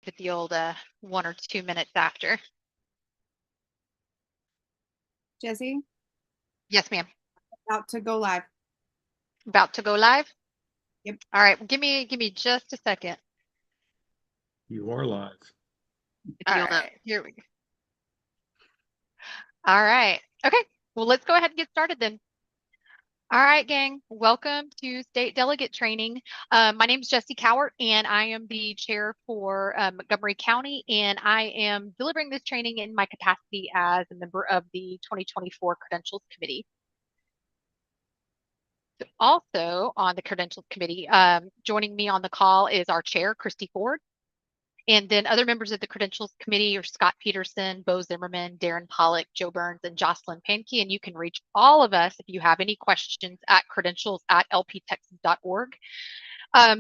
at the old 1 or 2 minutes after. Jesse? Yes, ma'am. About to go live. About to go live? Yep. All right, give me just a second. You are live. All right, here we go. All right. Okay, well, let's go ahead and get started then. All right, gang, welcome to State Delegate Training. My name is Jessie Cowart, and I am the chair for Montgomery County, and I am delivering this training in my capacity as a member of the 2024 Credentials Committee. Also on the Credentials Committee, joining me on the call is our chair, Christy Ford. And then other members of the Credentials Committee are Scott Peterson, Bo Zimmerman, Darren Pollock, Joe Burns, and Jocelyn Pankey. And you can reach all of us if you have any questions at credentials@lptexas.org.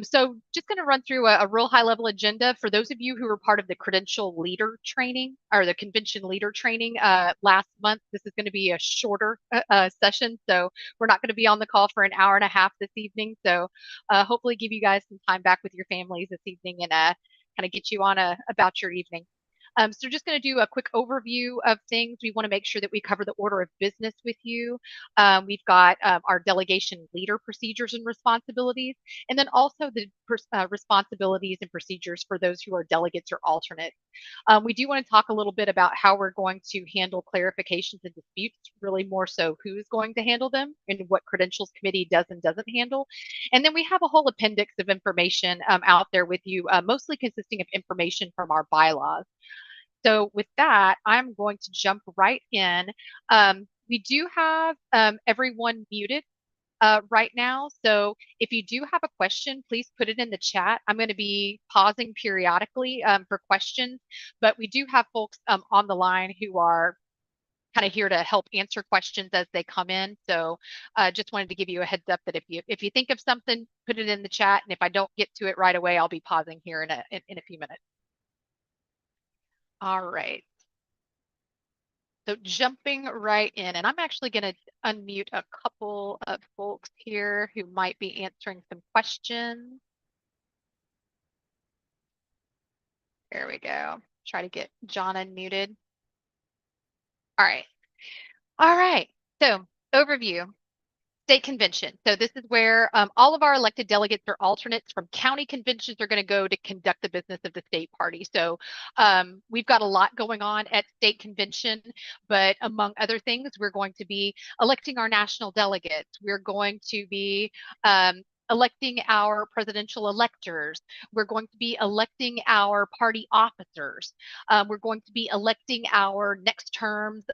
So just going to run through a real high level agenda for those of you who were part of the credential leader training or the convention leader training last month. This is going to be a shorter session, so we're not going to be on the call for an hour and a half this evening. So hopefully give you guys some time back with your families this evening and kind of get you on about your evening. So just going to do a quick overview of things. We want to make sure that we cover the order of business with you. We've got our delegation leader procedures and responsibilities, and then also the responsibilities and procedures for those who are delegates or alternates. We do want to talk a little bit about how we're going to handle clarifications and disputes, really more so who's going to handle them and what Credentials Committee does and doesn't handle. And then we have a whole appendix of information out there with you, mostly consisting of information from our bylaws. So with that, I'm going to jump right in. We do have everyone muted right now. So if you do have a question, please put it in the chat. I'm going to be pausing periodically for questions, but we do have folks on the line who are kind of here to help answer questions as they come in. So just wanted to give you a heads up that if you think of something, put it in the chat. And if I don't get to it right away, I'll be pausing here in a few minutes. All right. So jumping right in, and I'm actually going to unmute a couple of folks here who might be answering some questions. There we go. Try to get John unmuted. All right. All right. So overview. State convention. So this is where all of our elected delegates or alternates from county conventions are going to go to conduct the business of the state party. So we've got a lot going on at state convention, but among other things, we're going to be electing our national delegates. We're going to be electing our presidential electors. We're going to be electing our party officers. We're going to be electing our next term's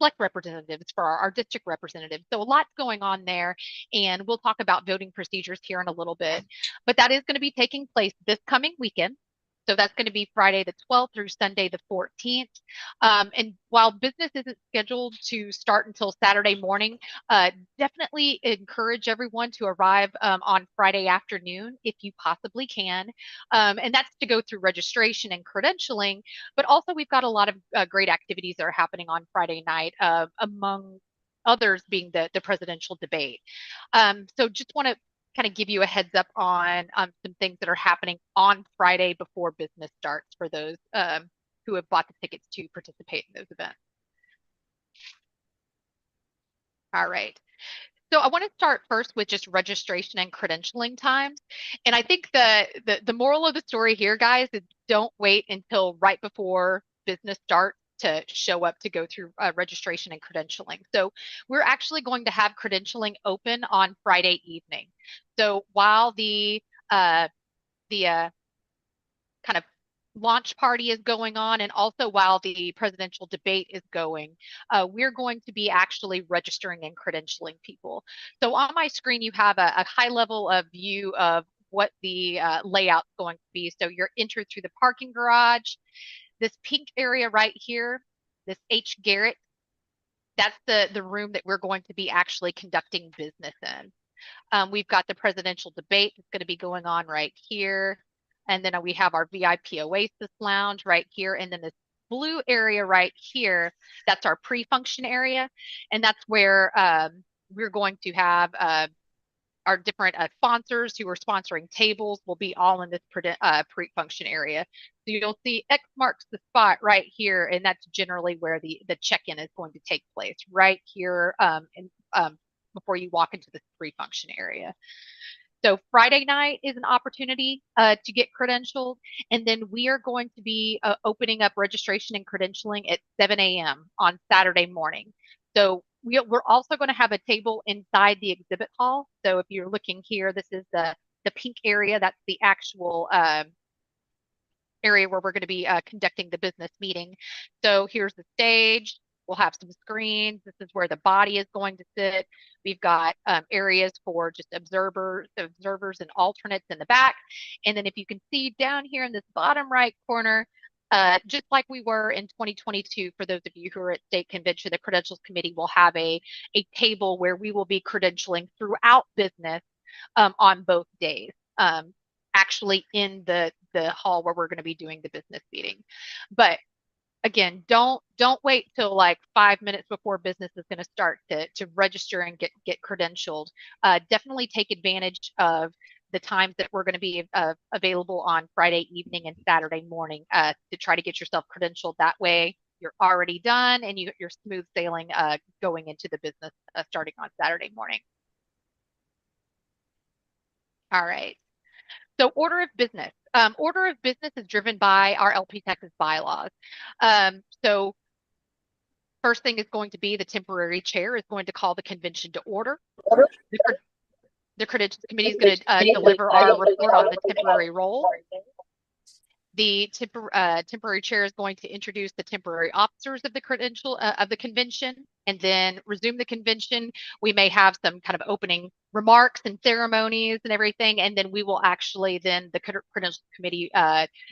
select representatives for our district representatives. So a lot's going on there, and we'll talk about voting procedures here in a little bit. But that is going to be taking place this coming weekend. So that's going to be Friday the 12th through Sunday the 14th. And while business isn't scheduled to start until Saturday morning, definitely encourage everyone to arrive on Friday afternoon if you possibly can. And that's to go through registration and credentialing. But also we've got a lot of great activities that are happening on Friday night, among others being the presidential debate. So just want to kind of give you a heads up on some things that are happening on Friday before business starts for those who have bought the tickets to participate in those events. All right. So I want to start first with just registration and credentialing times. And I think the moral of the story here, guys, is don't wait until right before business starts to show up to go through registration and credentialing. So we're actually going to have credentialing open on Friday evening. So while the kind of launch party is going on, and also while the presidential debate is going, we're going to be actually registering and credentialing people. So on my screen, you have a high level of view of what the layout's going to be. So you're entered through the parking garage. This pink area right here, this H. Garrett, that's the room that we're going to be actually conducting business in. We've got the presidential debate that's going to be going on right here. And then we have our VIP Oasis Lounge right here. And then this blue area right here, that's our pre-function area. And that's where we're going to have our different sponsors who are sponsoring tables will be all in this pre-function area. So you'll see X marks the spot right here, and that's generally where the check-in is going to take place, right here before you walk into the pre-function area. So Friday night is an opportunity to get credentialed, and then we are going to be opening up registration and credentialing at 7 a.m. on Saturday morning. So we're also going to have a table inside the exhibit hall. So if you're looking here, this is the pink area. That's the actual area where we're going to be conducting the business meeting. So here's the stage. We'll have some screens. This is where the body is going to sit. We've got areas for just observers and alternates in the back. And then if you can see down here in this bottom right corner, just like we were in 2022, for those of you who are at state convention, the credentials committee will have a table where we will be credentialing throughout business on both days. Actually in the hall where we're going to be doing the business meeting. But again, don't wait till like 5 minutes before business is going to start to register and get credentialed. Definitely take advantage of the times that we're going to be available on Friday evening and Saturday morning to try to get yourself credentialed. That way you're already done and you're smooth sailing going into the business starting on Saturday morning. All right. So order of business. Order of business is driven by our LP Texas bylaws. So first thing is going to be the temporary chair is going to call the convention to order. The credentials committee is going to deliver our report on the temporary role. The temporary chair is going to introduce the temporary officers of the convention, and then resume the convention. We may have some kind of opening remarks and ceremonies and everything, and then we will actually the credentials committee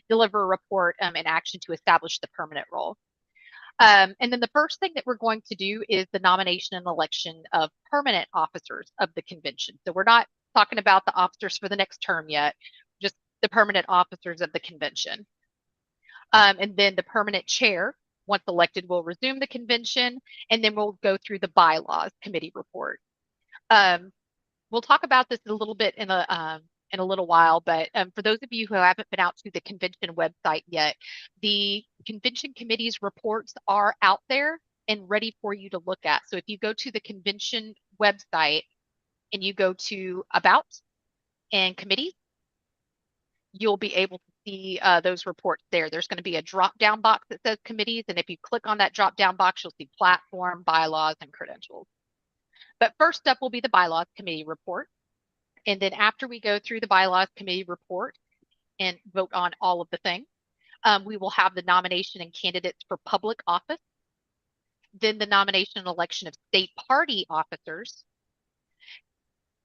deliver a report in action to establish the permanent role. And then the first thing that we're going to do is the nomination and election of permanent officers of the convention. So we're not talking about the officers for the next term yet, just the permanent officers of the convention. And then the permanent chair, once elected, will resume the convention, and then we'll go through the bylaws committee report. We'll talk about this a little bit in a little while, but for those of you who haven't been out to the convention website yet, the convention committee's reports are out there and ready for you to look at. So if you go to the convention website and you go to About and Committees, you'll be able to see those reports there. There's going to be a drop-down box that says committees, and if you click on that drop-down box, you'll see platform, bylaws, and credentials. But first up will be the bylaws committee report. And then after we go through the bylaws committee report and vote on all of the things, we will have the nomination and candidates for public office, then the nomination and election of state party officers.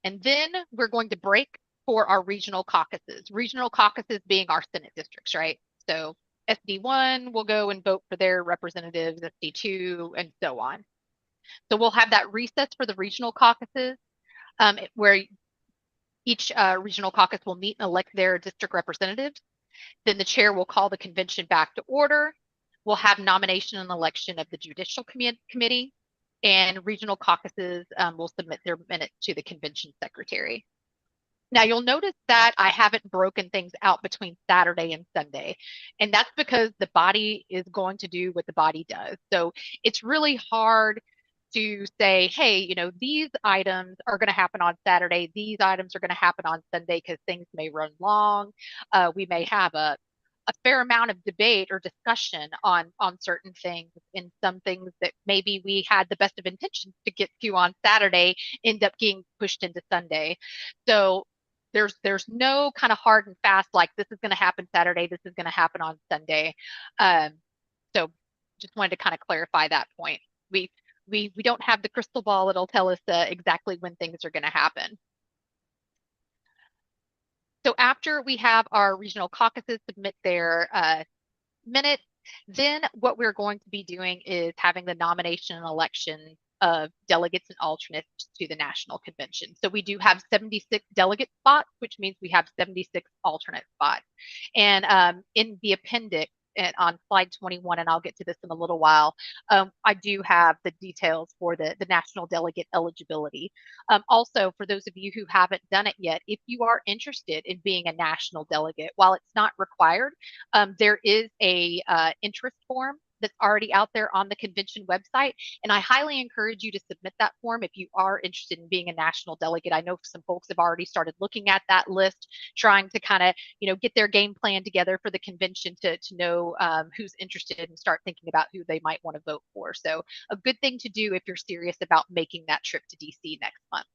And then we're going to break for our regional caucuses. Regional caucuses being our Senate districts, right? So SD1 will go and vote for their representatives, SD2, and so on. So we'll have that recess for the regional caucuses where each regional caucus will meet and elect their district representatives. Then the chair will call the convention back to order. We'll have nomination and election of the judicial committee, and regional caucuses will submit their minutes to the convention secretary. Now you'll notice that I haven't broken things out between Saturday and Sunday, and that's because the body is going to do what the body does. So it's really hard to say, hey, you know, these items are going to happen on Saturday, these items are going to happen on Sunday, because things may run long. We may have a fair amount of debate or discussion on certain things, and some things that maybe we had the best of intentions to get to on Saturday end up getting pushed into Sunday. So there's no kind of hard and fast, like this is going to happen Saturday, this is going to happen on Sunday. So just wanted to kind of clarify that point. We don't have the crystal ball that'll tell us exactly when things are going to happen. So after we have our regional caucuses submit their minutes, then what we're going to be doing is having the nomination and election of delegates and alternates to the national convention. So we do have 76 delegate spots, which means we have 76 alternate spots. And in the appendix, on slide 21, and I'll get to this in a little while, I do have the details for the national delegate eligibility. Also, for those of you who haven't done it yet, if you are interested in being a national delegate, while it's not required, there is a interest form that's already out there on the convention website. And I highly encourage you to submit that form if you are interested in being a national delegate. I know some folks have already started looking at that list, trying to kind of, get their game plan together for the convention to know who's interested and start thinking about who they might want to vote for. So a good thing to do if you're serious about making that trip to DC next month.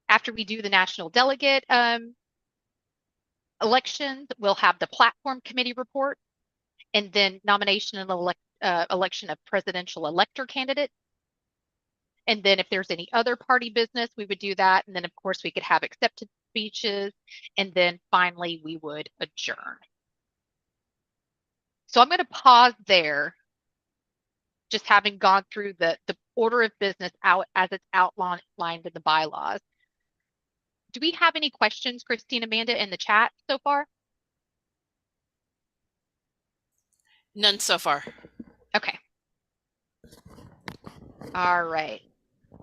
After we do the national delegate elections, we'll have the platform committee report, and then nomination and election of presidential elector candidates. And then if there's any other party business, we would do that. And then, of course, we could have acceptance speeches. And then finally, we would adjourn. So I'm going to pause there, just having gone through the order of business out as it's outlined in the bylaws. Do we have any questions, Christine, Amanda, in the chat so far? None so far. Okay. All right.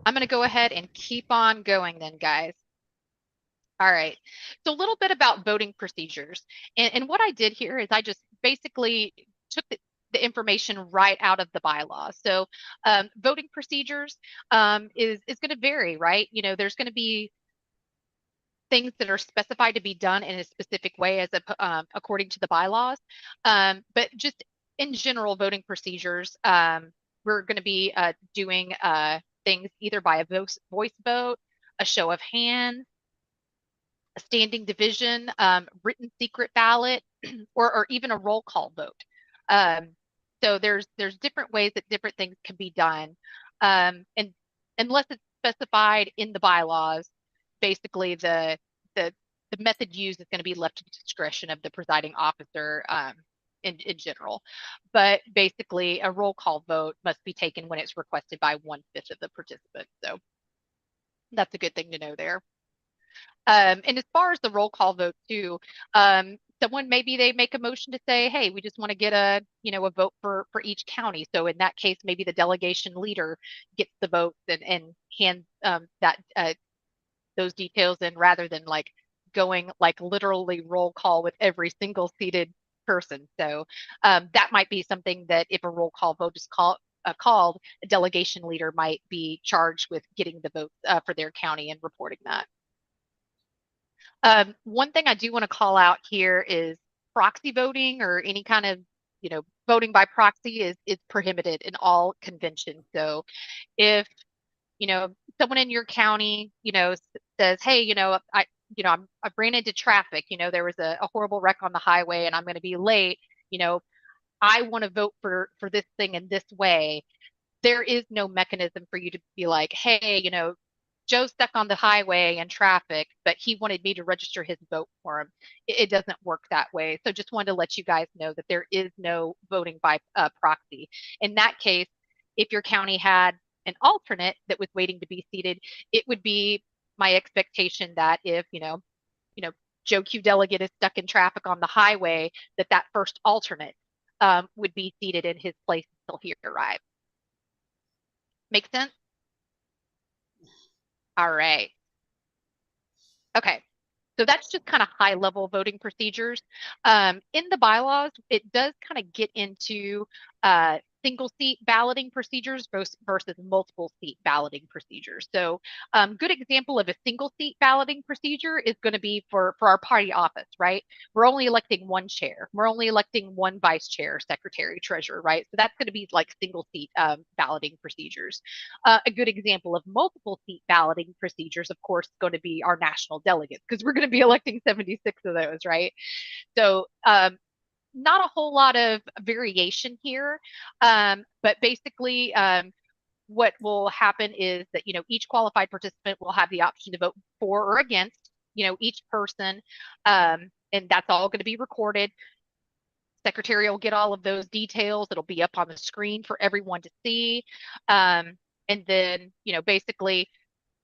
I'm going to go ahead and keep on going then, guys. All right. So a little bit about voting procedures. And what I did here is I just basically took the information right out of the bylaws. So voting procedures is going to vary, right? There's going to be things that are specified to be done in a specific way as according to the bylaws. But just in general, voting procedures, we're going to be doing things either by a voice vote, a show of hands, a standing division, written secret ballot, or even a roll call vote. So there's different ways that different things can be done. And unless it's specified in the bylaws, basically the method used is going to be left to the discretion of the presiding officer in general. But basically a roll call vote must be taken when it's requested by 1/5 of the participants. So that's a good thing to know there. And as far as the roll call vote too, someone, maybe they make a motion to say, hey, we just want to get a vote for each county. So in that case, maybe the delegation leader gets the vote and hands those details in, rather than going literally roll call with every single seated person. So that might be something that if a roll call vote is called, a delegation leader might be charged with getting the votes for their county and reporting that. One thing I do want to call out here is proxy voting, or any kind of, voting by proxy is prohibited in all conventions. So if, someone in your county, says, hey, I ran into traffic, there was a horrible wreck on the highway and I'm going to be late, I want to vote for this thing in this way. There is no mechanism for you to be like, hey, Joe's stuck on the highway in traffic, but he wanted me to register his vote for him. It doesn't work that way. So just wanted to let you guys know that there is no voting by proxy. In that case, if your county had an alternate that was waiting to be seated, it would be my expectation that if, Joe Q delegate is stuck in traffic on the highway, that first alternate would be seated in his place until he arrived. Make sense? All right. Okay. So that's just kind of high level voting procedures. In the bylaws, it does kind of get into single seat balloting procedures versus multiple seat balloting procedures. So good example of a single seat balloting procedure is going to be for our party office, right? We're only electing one chair. We're only electing one vice chair, secretary, treasurer, right? So that's going to be like single seat balloting procedures. A good example of multiple seat balloting procedures, of course, is going to be our national delegates, because we're going to be electing 76 of those, right? So not a whole lot of variation here, but basically what will happen is that, each qualified participant will have the option to vote for or against, each person, and that's all going to be recorded. Secretary will get all of those details. It'll be up on the screen for everyone to see. And then, basically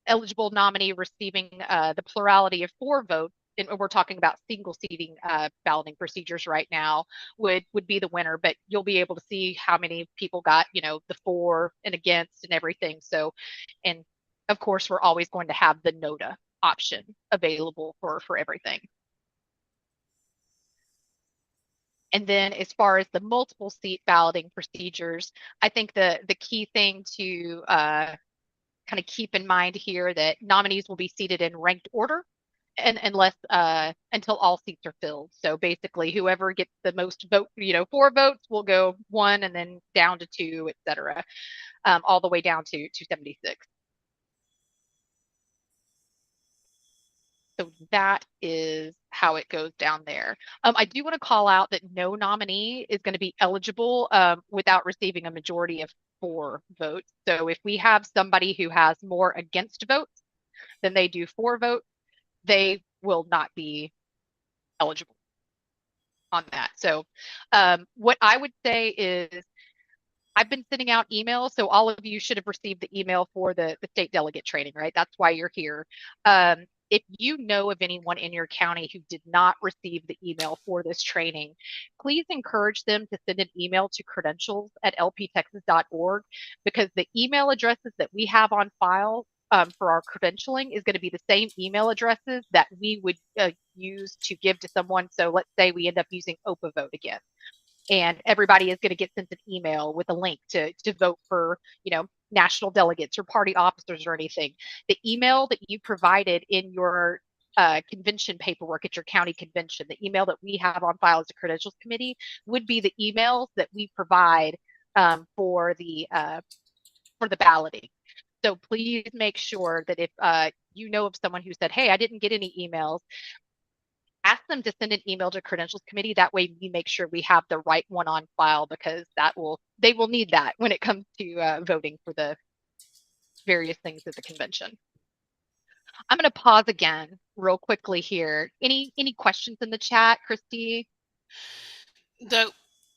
eligible nominee receiving the plurality of 4 votes and we're talking about single seating balloting procedures right now, would be the winner. But you'll be able to see how many people got, the for and against and everything. So, and of course, we're always going to have the NOTA option available for everything. And then as far as the multiple seat balloting procedures, I think the key thing to kind of keep in mind here that nominees will be seated in ranked order and unless until all seats are filled. So basically whoever gets the most vote, 4 votes will go 1 and then down to 2, et cetera, all the way down to 276. So that is how it goes down there. I do want to call out that no nominee is going to be eligible without receiving a majority of 4 votes. So if we have somebody who has more against votes than they do 4 votes, they will not be eligible on that. So what I would say is I've been sending out emails, so all of you should have received the email for the state delegate training, right? That's why you're here. If you know of anyone in your county who did not receive the email for this training, please encourage them to send an email to credentials@lptexas.org, because the email addresses that we have on file for our credentialing is going to be the same email addresses that we would use to give to someone. So let's say we end up using OPA vote again, and everybody is going to get sent an email with a link to vote for, national delegates or party officers or anything. The email that you provided in your convention paperwork at your county convention, the email that we have on file as a credentials committee, would be the emails that we provide for the balloting. So please make sure that if you know of someone who said, hey, I didn't get any emails, ask them to send an email to credentials committee. That way we make sure we have the right one on file, because they will need that when it comes to voting for the various things at the convention. I'm going to pause again real quickly here. Any questions in the chat, Christy? The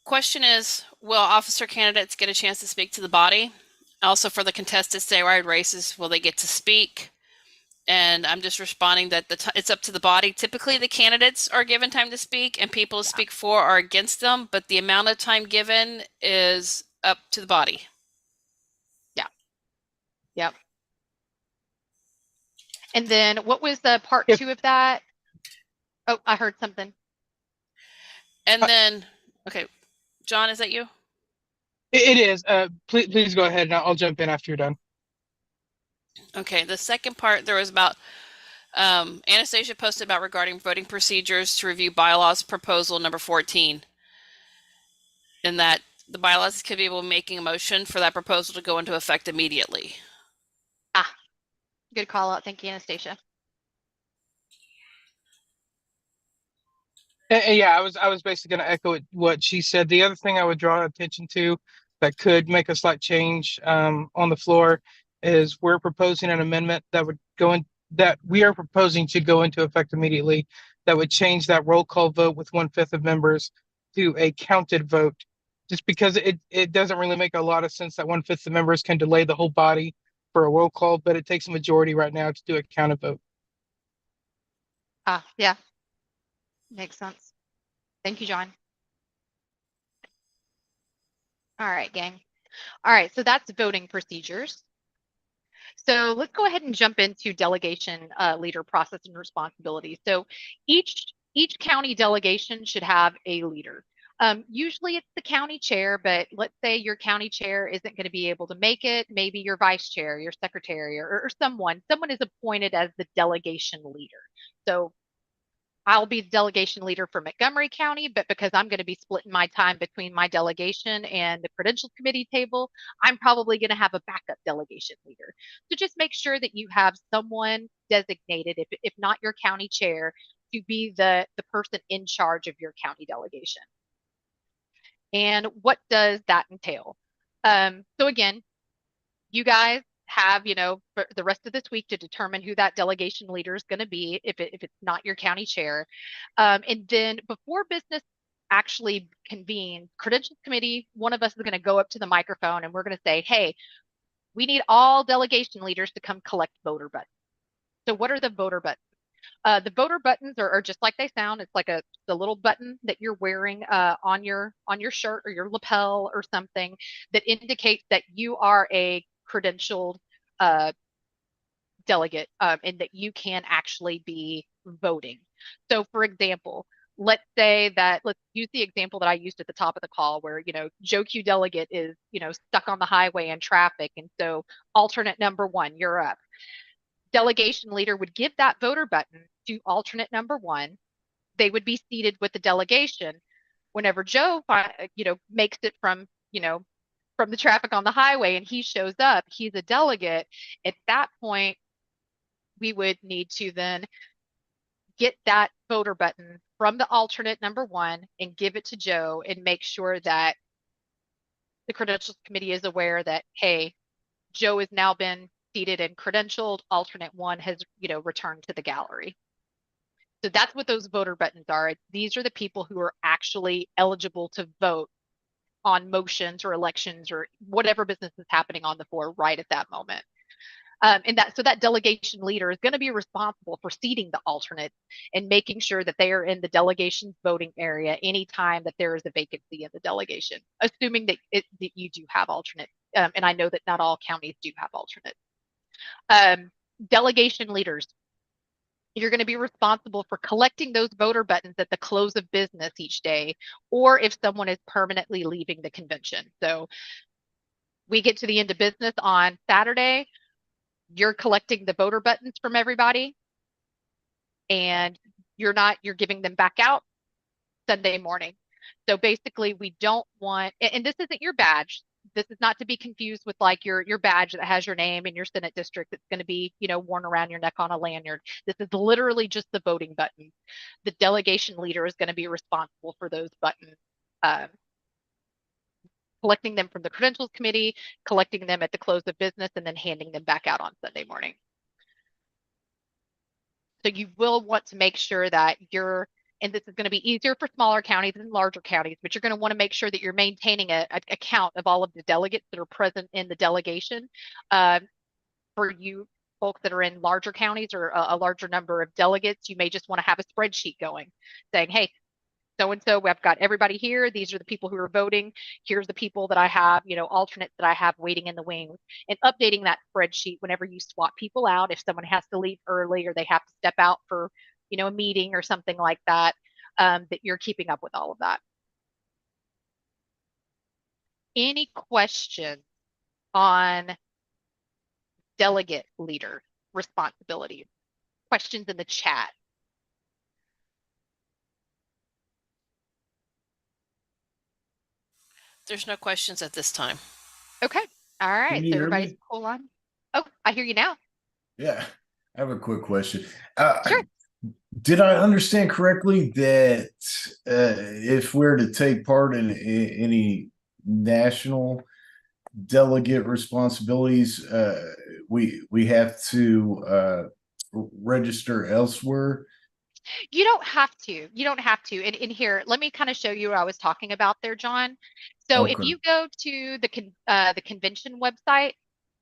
question is, will officer candidates get a chance to speak to the body? Also, for the contested statewide races, will they get to speak? And I'm just responding that it's up to the body. Typically, the candidates are given time to speak and people to speak for or against them, but the amount of time given is up to the body. Yeah. Yep. And then what was the part 2 of that? Oh, I heard something. And then, okay, John, is that you? It is. Please go ahead, and I'll jump in after you're done. Okay, the second part, there was about Anastasia posted about regarding voting procedures to review bylaws proposal number 14. And that the bylaws could be able making a motion for that proposal to go into effect immediately. Good call out. Thank you, Anastasia. Yeah, I was basically going to echo what she said. The other thing I would draw attention to that could make a slight change on the floor is we're proposing an amendment that would that we are proposing to go into effect immediately, that would change that roll call vote with 1/5 of members to a counted vote, just because it doesn't really make a lot of sense that 1/5 of members can delay the whole body for a roll call, but it takes a majority right now to do a counted vote. Yeah. Makes sense. Thank you, John. All right, gang. All right, so that's voting procedures. So let's go ahead and jump into delegation leader process and responsibility. So each county delegation should have a leader. Usually it's the county chair, but let's say your county chair isn't going to be able to make it. Maybe your vice chair, your secretary, or someone is appointed as the delegation leader. So I'll be the delegation leader for Montgomery County, but because I'm going to be splitting my time between my delegation and the credentials committee table, I'm probably going to have a backup delegation leader. So just make sure that you have someone designated, if not your county chair, to be the person in charge of your county delegation. And what does that entail? So again, you guys have, for the rest of this week to determine who that delegation leader is going to be if it's not your county chair. And then before business actually convenes, credentials committee, one of us is going to go up to the microphone and we're going to say, hey, we need all delegation leaders to come collect voter buttons. So what are the voter buttons? The voter buttons are just like they sound. It's like the little button that you're wearing on your shirt or your lapel or something that indicates that you are a credentialed uh, delegate and that you can actually be voting. So, for example, let's say that let's use the example that I used at the top of the call where, Joe Q delegate is, stuck on the highway in traffic. And so alternate number one, you're up. Delegation leader would give that voter button to alternate number one. They would be seated with the delegation. Whenever Joe, makes it from the traffic on the highway and he shows up, he's a delegate. At that point, we would need to then get that voter button from the alternate number one and give it to Joe and make sure that the credentials committee is aware that, hey, Joe has now been seated and credentialed. Alternate one has, returned to the gallery. So that's what those voter buttons are. These are the people who are actually eligible to vote on motions or elections or whatever business is happening on the floor right at that moment. So that delegation leader is going to be responsible for seating the alternates and making sure that they are in the delegation's voting area anytime that there is a vacancy in the delegation, assuming that you do have alternates. And I know that not all counties do have alternates. Delegation leaders, you're going to be responsible for collecting those voter buttons at the close of business each day, or if someone is permanently leaving the convention. So we get to the end of business on Saturday, you're collecting the voter buttons from everybody and you're giving them back out Sunday morning. So basically we don't want, and this isn't your badge. This is not to be confused with like your badge that has your name and your Senate district that's going to be, worn around your neck on a lanyard. This is literally just the voting button. The delegation leader is going to be responsible for those buttons, collecting them from the credentials committee, collecting them at the close of business, and then handing them back out on Sunday morning. So you will want to make sure that and this is going to be easier for smaller counties than larger counties, but you're going to want to make sure that you're maintaining a count of all of the delegates that are present in the delegation. For you folks that are in larger counties or a larger number of delegates, you may just want to have a spreadsheet going saying, hey, so-and-so, I've got everybody here. These are the people who are voting. Here's the people that I have, alternates that I have waiting in the wings, and updating that spreadsheet whenever you swap people out. If someone has to leave early or they have to step out for, a meeting or something like that, that you're keeping up with all of that. Any questions on delegate leader responsibilities? Questions in the chat? There's no questions at this time. Okay. All right. Can you So hear everybody's me? cool on. Oh, I hear you now. Yeah, I have a quick question. Sure. Did I understand correctly that if we're to take part in any national delegate responsibilities, we have to register elsewhere? You don't have to. You don't have to. And in here, let me kind of show you what I was talking about there, John. So if Okay. you go to the convention website,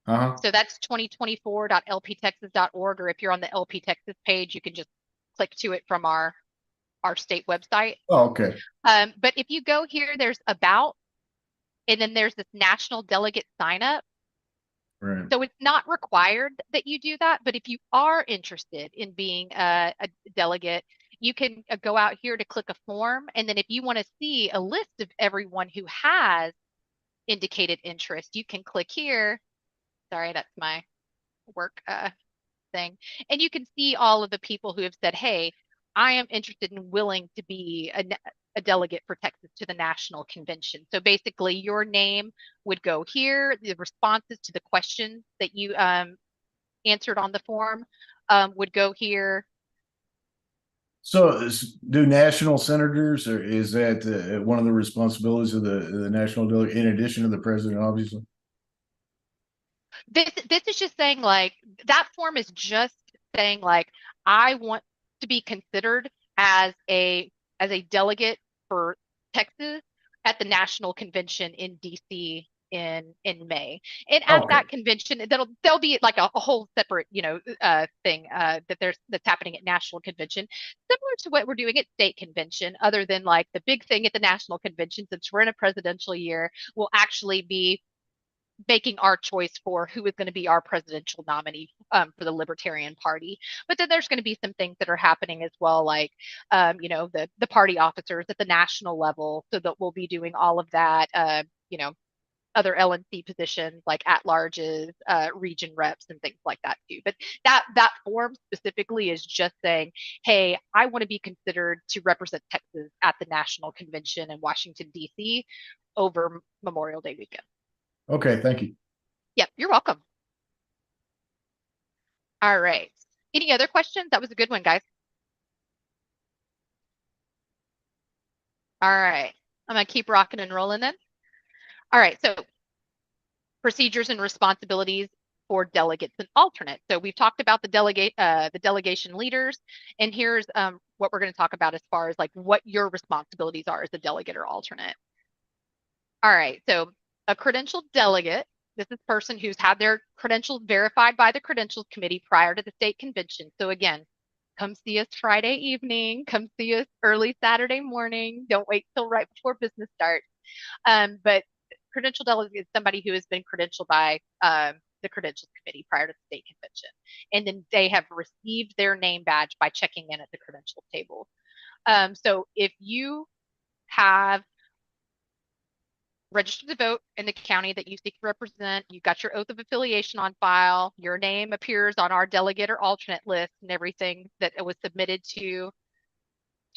Uh-huh. so that's 2024.lptexas.org, or if you're on the LP Texas page, you can just click to it from our state website. Oh, okay. But if you go here, there's about, and then there's this national delegate sign up. Right. So it's not required that you do that, but if you are interested in being a delegate, you can go out here to click a form. And then if you want to see a list of everyone who has indicated interest, you can click here. Sorry, that's my work thing. And you can see all of the people who have said, hey, I am interested and willing to be a delegate for Texas to the national convention. So basically your name would go here. The responses to the questions that you answered on the form would go here. So do national senators, or is that one of the responsibilities of the national delegate, in addition to the president, obviously? This is just saying, like, that form is just saying, like, I want to be considered as a delegate for Texas at the national convention in DC in May. And at Okay. that convention, there'll be like a whole separate, thing that's happening at national convention, similar to what we're doing at state convention, other than like the big thing at the national convention, since we're in a presidential year, will actually be making our choice for who is going to be our presidential nominee for the Libertarian Party. But then there's going to be some things that are happening as well, like the party officers at the national level, so that we'll be doing all of that. Other LNC positions like at-larges, region reps, and things like that too. But that form specifically is just saying, hey, I want to be considered to represent Texas at the national convention in Washington, D.C. over Memorial Day weekend. Okay, thank you. Yep, you're welcome. All right. Any other questions? That was a good one, guys. All right. I'm going to keep rocking and rolling then. All right. So procedures and responsibilities for delegates and alternates. So we've talked about the delegation leaders, and here's what we're going to talk about as far as like what your responsibilities are as a delegate or alternate. All right. So a credentialed delegate, this is a person who's had their credentials verified by the credentials committee prior to the state convention. So again, come see us Friday evening, come see us early Saturday morning. Don't wait till right before business starts. But credential delegate is somebody who has been credentialed by the credentials committee prior to the state convention. And then they have received their name badge by checking in at the credentials table. So if you have registered to vote in the county that you seek to represent, you've got your oath of affiliation on file, your name appears on our delegate or alternate list and everything that was submitted to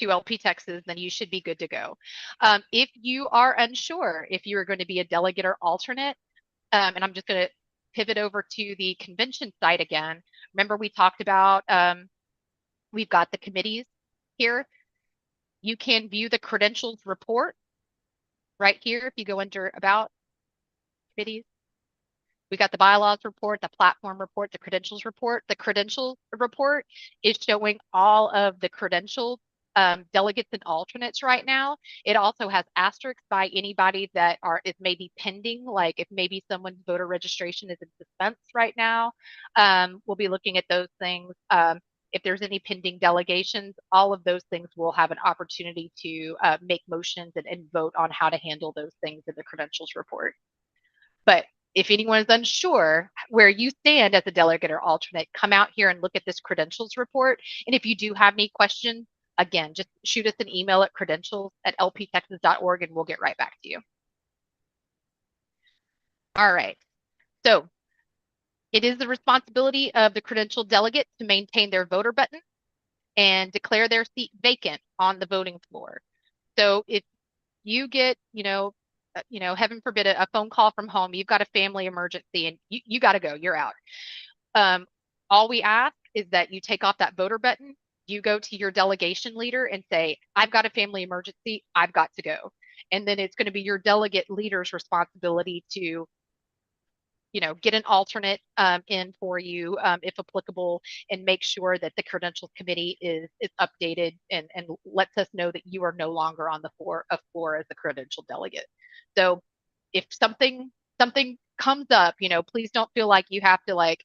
LP Texas, then you should be good to go. If you are unsure if you are going to be a delegate or alternate, and I'm just going to pivot over to the convention site again. Remember we talked about, we've got the committees here. You can view the credentials report right here if you go under about committees. We got the bylaws report, the platform report, the credentials report. The credentials report is showing all of the credentials delegates and alternates right now. It also has asterisks by anybody that is maybe pending, like if maybe someone's voter registration is in suspense right now. We'll be looking at those things. If there's any pending delegations, all of those things will have an opportunity to make motions and vote on how to handle those things in the credentials report. But if anyone is unsure where you stand as a delegate or alternate, come out here and look at this credentials report. And if you do have any questions, again, just shoot us an email at credentials@lptexas.org and we'll get right back to you. All right. So it is the responsibility of the credentialed delegate to maintain their voter button and declare their seat vacant on the voting floor. So if you get, heaven forbid, a phone call from home, you've got a family emergency and you got to go, you're out. All we ask is that you take off that voter button, you go to your delegation leader and say, I've got a family emergency, I've got to go. And then it's going to be your delegate leader's responsibility to get an alternate in for you if applicable, and make sure that the credentials committee is updated and lets us know that you are no longer on the floor as a credential delegate. So if something comes up, please don't feel like you have to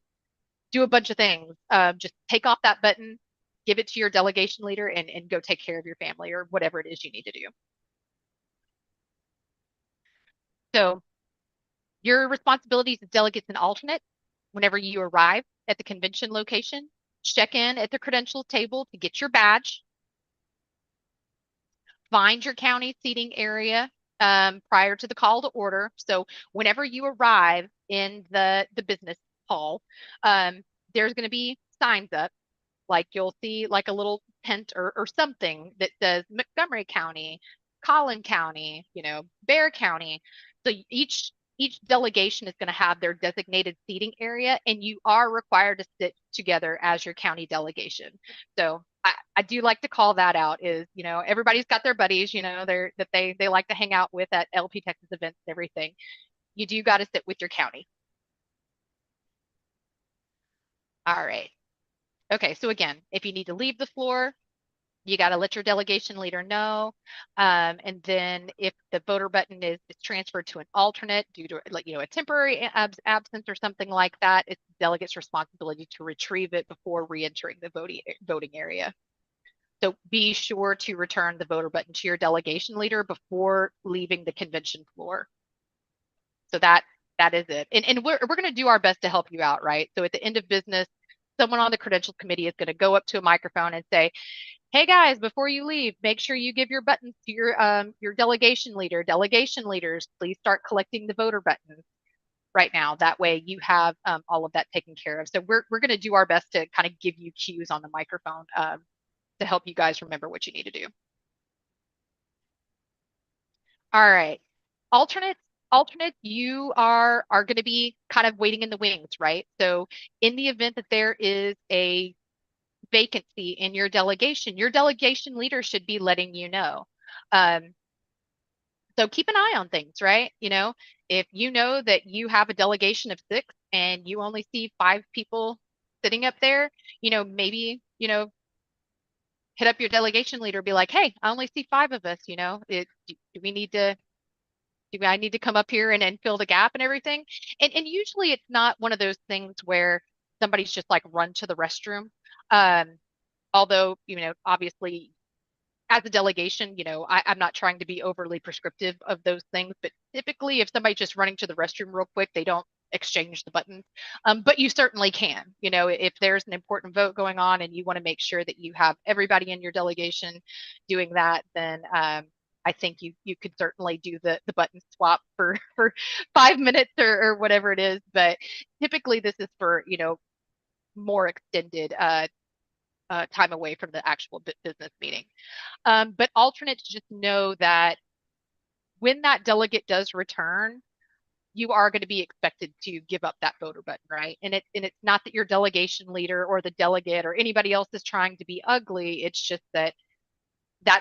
do a bunch of things. Just take off that button, give it to your delegation leader, and go take care of your family or whatever it is you need to do. So your responsibilities as delegates and alternates, whenever you arrive at the convention location, check in at the credentials table to get your badge. Find your county seating area prior to the call to order. So whenever you arrive in the business hall, there's going to be signs up. Like you'll see like a little tent or something that says Montgomery County, Collin County, Bexar County. So each delegation is going to have their designated seating area, and you are required to sit together as your county delegation. So I do like to call that out is, everybody's got their buddies, that they like to hang out with at LP Texas events and everything. You do got to sit with your county. All right. Okay, so again, if you need to leave the floor, You got to let your delegation leader know. And then if the voter button is transferred to an alternate due to a temporary absence or something like that, it's the delegate's responsibility to retrieve it before re-entering the voting area. So be sure to return the voter button to your delegation leader before leaving the convention floor. So that is it. And we're going to do our best to help you out, right? So at the end of business, someone on the credentials committee is going to go up to a microphone and say, hey guys, before you leave, make sure you give your buttons to your delegation leader. Delegation leaders, please start collecting the voter buttons right now. That way you have all of that taken care of. So we're going to do our best to kind of give you cues on the microphone to help you guys remember what you need to do. All right. Alternates, you are going to be kind of waiting in the wings, right? So in the event that there is a vacancy in your delegation leader should be letting you know. So keep an eye on things, right? If you know that you have a delegation of 6 and you only see 5 people sitting up there, maybe, hit up your delegation leader, be like, hey, I only see 5 of us, do I need to come up here and fill the gap and everything? And usually it's not one of those things where somebody's just like run to the restroom. Although, obviously as a delegation, I'm not trying to be overly prescriptive of those things, but typically if somebody's just running to the restroom real quick, they don't exchange the buttons. But you certainly can, if there's an important vote going on and you want to make sure that you have everybody in your delegation doing that, then I think you could certainly do the button swap for 5 minutes or whatever it is. But typically this is for, more extended time away from the actual business meeting. But alternates just know that when that delegate does return, you are going to be expected to give up that voter button, right? And it's not that your delegation leader or the delegate or anybody else is trying to be ugly. It's just that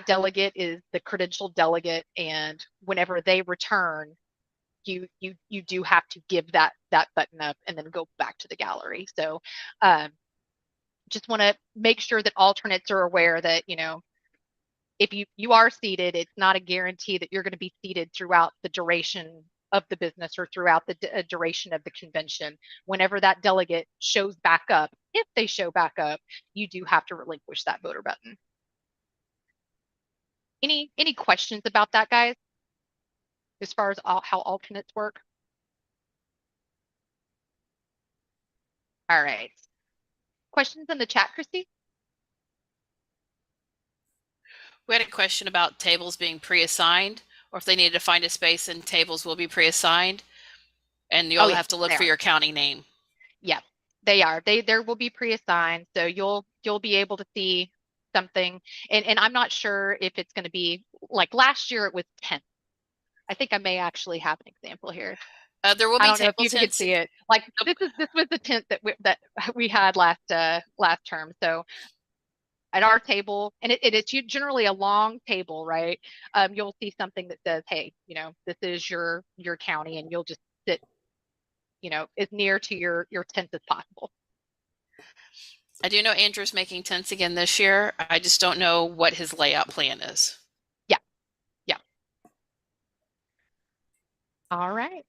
delegate is the credentialed delegate, and whenever they return, you do have to give that button up and then go back to the gallery. So just want to make sure that alternates are aware that, if you are seated, it's not a guarantee that you're going to be seated throughout the duration of the business or throughout the duration of the convention. Whenever that delegate shows back up, if they show back up, you do have to relinquish that voter button. Any questions about that, guys? As far as how alternates work? All right. Questions in the chat, Christy? We had a question about tables being pre-assigned, or if they needed to find a space and tables will be pre-assigned, and you'll have to look for your county name. Yeah, they are. There will be pre-assigned, so you'll be able to see something. And I'm not sure if it's going to be like last year. It was 10. I think I may actually have an example here. There will be I don't know if you tents. can see it. Like this was the tent that we had last term. So at our table, and it's generally a long table, right? You'll see something that says, hey, this is your county, and you'll just sit, as near to your tent as possible. I do know Andrew's making tents again this year. I just don't know what his layout plan is. Yeah. All right.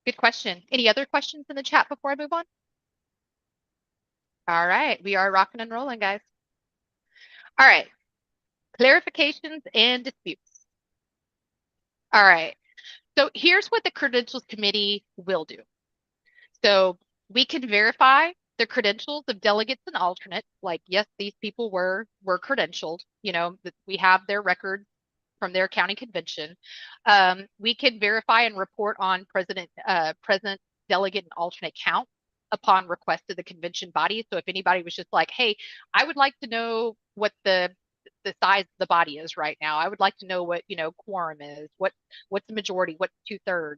Good question. Any other questions in the chat before I move on? All right. We are rocking and rolling, guys. All right. Clarifications and disputes. All right. So here's what the Credentials Committee will do. So we can verify the credentials of delegates and alternates. Like, yes, these people were credentialed. We have their records from their county convention. We can verify and report on present delegate and alternate count upon request of the convention body. So if anybody was just like, hey, I would like to know what the size of the body is right now. I would like to know what, quorum is, what's the majority, what's 2/3.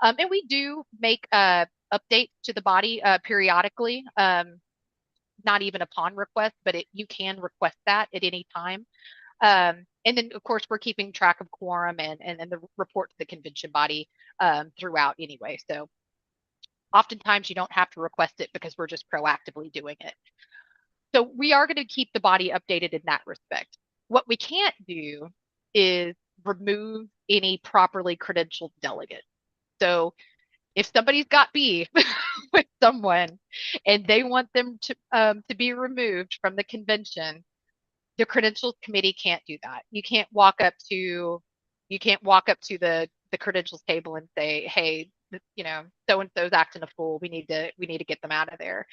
And we do make updates to the body periodically, not even upon request, but you can request that at any time. And then, of course, we're keeping track of quorum and the report to the convention body throughout anyway. So oftentimes you don't have to request it because we're just proactively doing it. So we are going to keep the body updated in that respect. What we can't do is remove any properly credentialed delegate. So if somebody's got beef with someone and they want them to be removed from the convention, the credentials committee can't do that. You can't walk up to the credentials table and say, hey, you know, so and so's acting a fool. We need to get them out of there.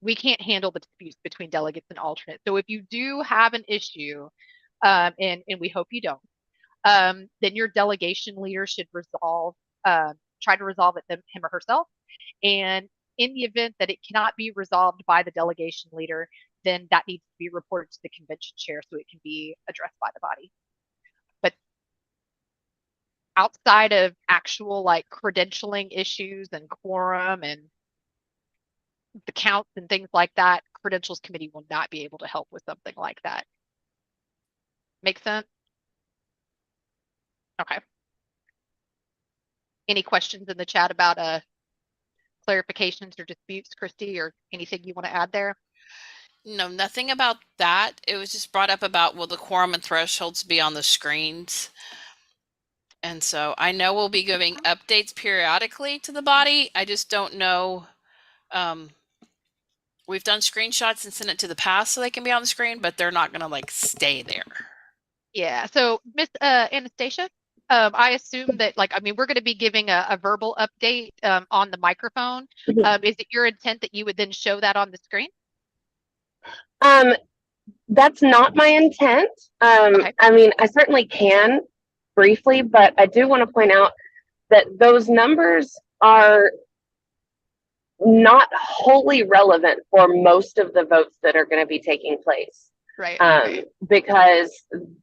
We can't handle the disputes between delegates and alternates. So if you do have an issue, and we hope you don't, then your delegation leader should try to resolve it him or herself. And in the event that it cannot be resolved by the delegation leader, then that needs to be reported to the convention chair so it can be addressed by the body. But outside of actual like credentialing issues and quorum and the counts and things like that, credentials committee will not be able to help with something like that. Make sense? Okay. Any questions in the chat about clarifications or disputes, Christy, or anything you want to add there? No, nothing about that. It was just brought up about, will the quorum and thresholds be on the screens? And so I know we'll be giving updates periodically to the body. I just don't know. We've done screenshots and sent it to the past so they can be on the screen, but they're not going to like stay there. Yeah. So Miss Anastasia, I assume that we're going to be giving a verbal update on the microphone. Is it your intent that you would then show that on the screen? That's not my intent. Okay. I mean, I certainly can briefly, but I do want to point out that those numbers are not wholly relevant for most of the votes that are going to be taking place. Right. Because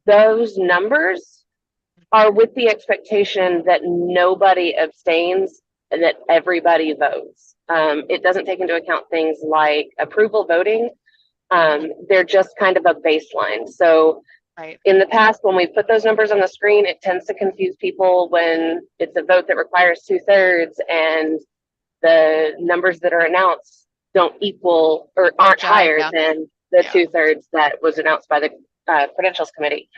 those numbers are with the expectation that nobody abstains and that everybody votes. It doesn't take into account things like approval voting. They're just kind of a baseline. So Right. in the past, when we put those numbers on the screen, it tends to confuse people when it's a vote that requires 2/3 and the numbers that are announced don't equal or aren't higher than the 2/3 that was announced by the Credentials Committee.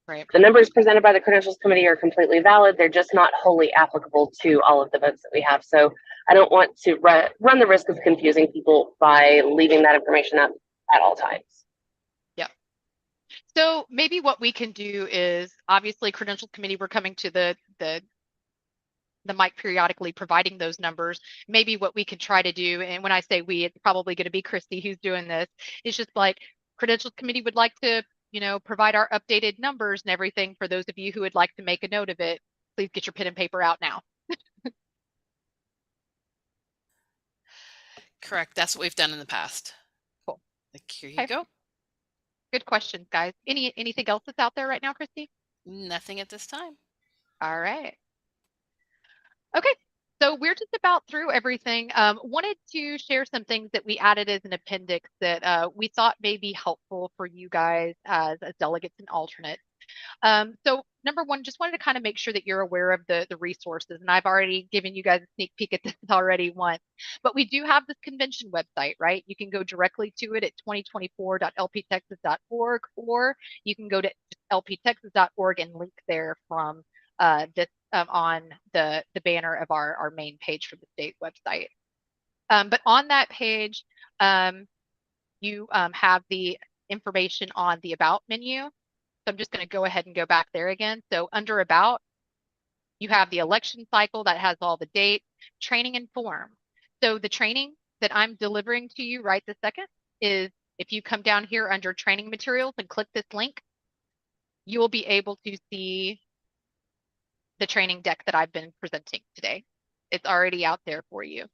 Right. The numbers presented by the Credentials Committee are completely valid. They're just not wholly applicable to all of the votes that we have. So I don't want to run the risk of confusing people by leaving that information up at all times. So maybe what we can do is, obviously, Credentials Committee, we're coming to the mic periodically providing those numbers. Maybe what we can try to do, and when I say we, it's probably going to be Christy who's doing this, is just like Credentials Committee would like to, provide our updated numbers and everything. For those of you who would like to make a note of it, please get your pen and paper out now. Correct. That's what we've done in the past. Cool. Like, here you go. Good questions, guys. Anything else that's out there right now, Christy? Nothing at this time. All right. Okay, so we're just about through everything. Wanted to share some things that we added as an appendix that we thought may be helpful for you guys as delegates and alternates. So number one, just wanted to kind of make sure that you're aware of the resources, and I've already given you guys a sneak peek at this already once, but we do have this convention website, right? You can go directly to it at 2024.lptexas.org, or you can go to lptexas.org and link there from this on the banner of our main page for the state website. But on that page, you have the information on the About menu. So I'm just going to go ahead and go back there again. So under About, you have the election cycle that has all the dates, training and form. So the training that I'm delivering to you right this second is, if you come down here under training materials and click this link, you will be able to see the training deck that I've been presenting today. It's already out there for you.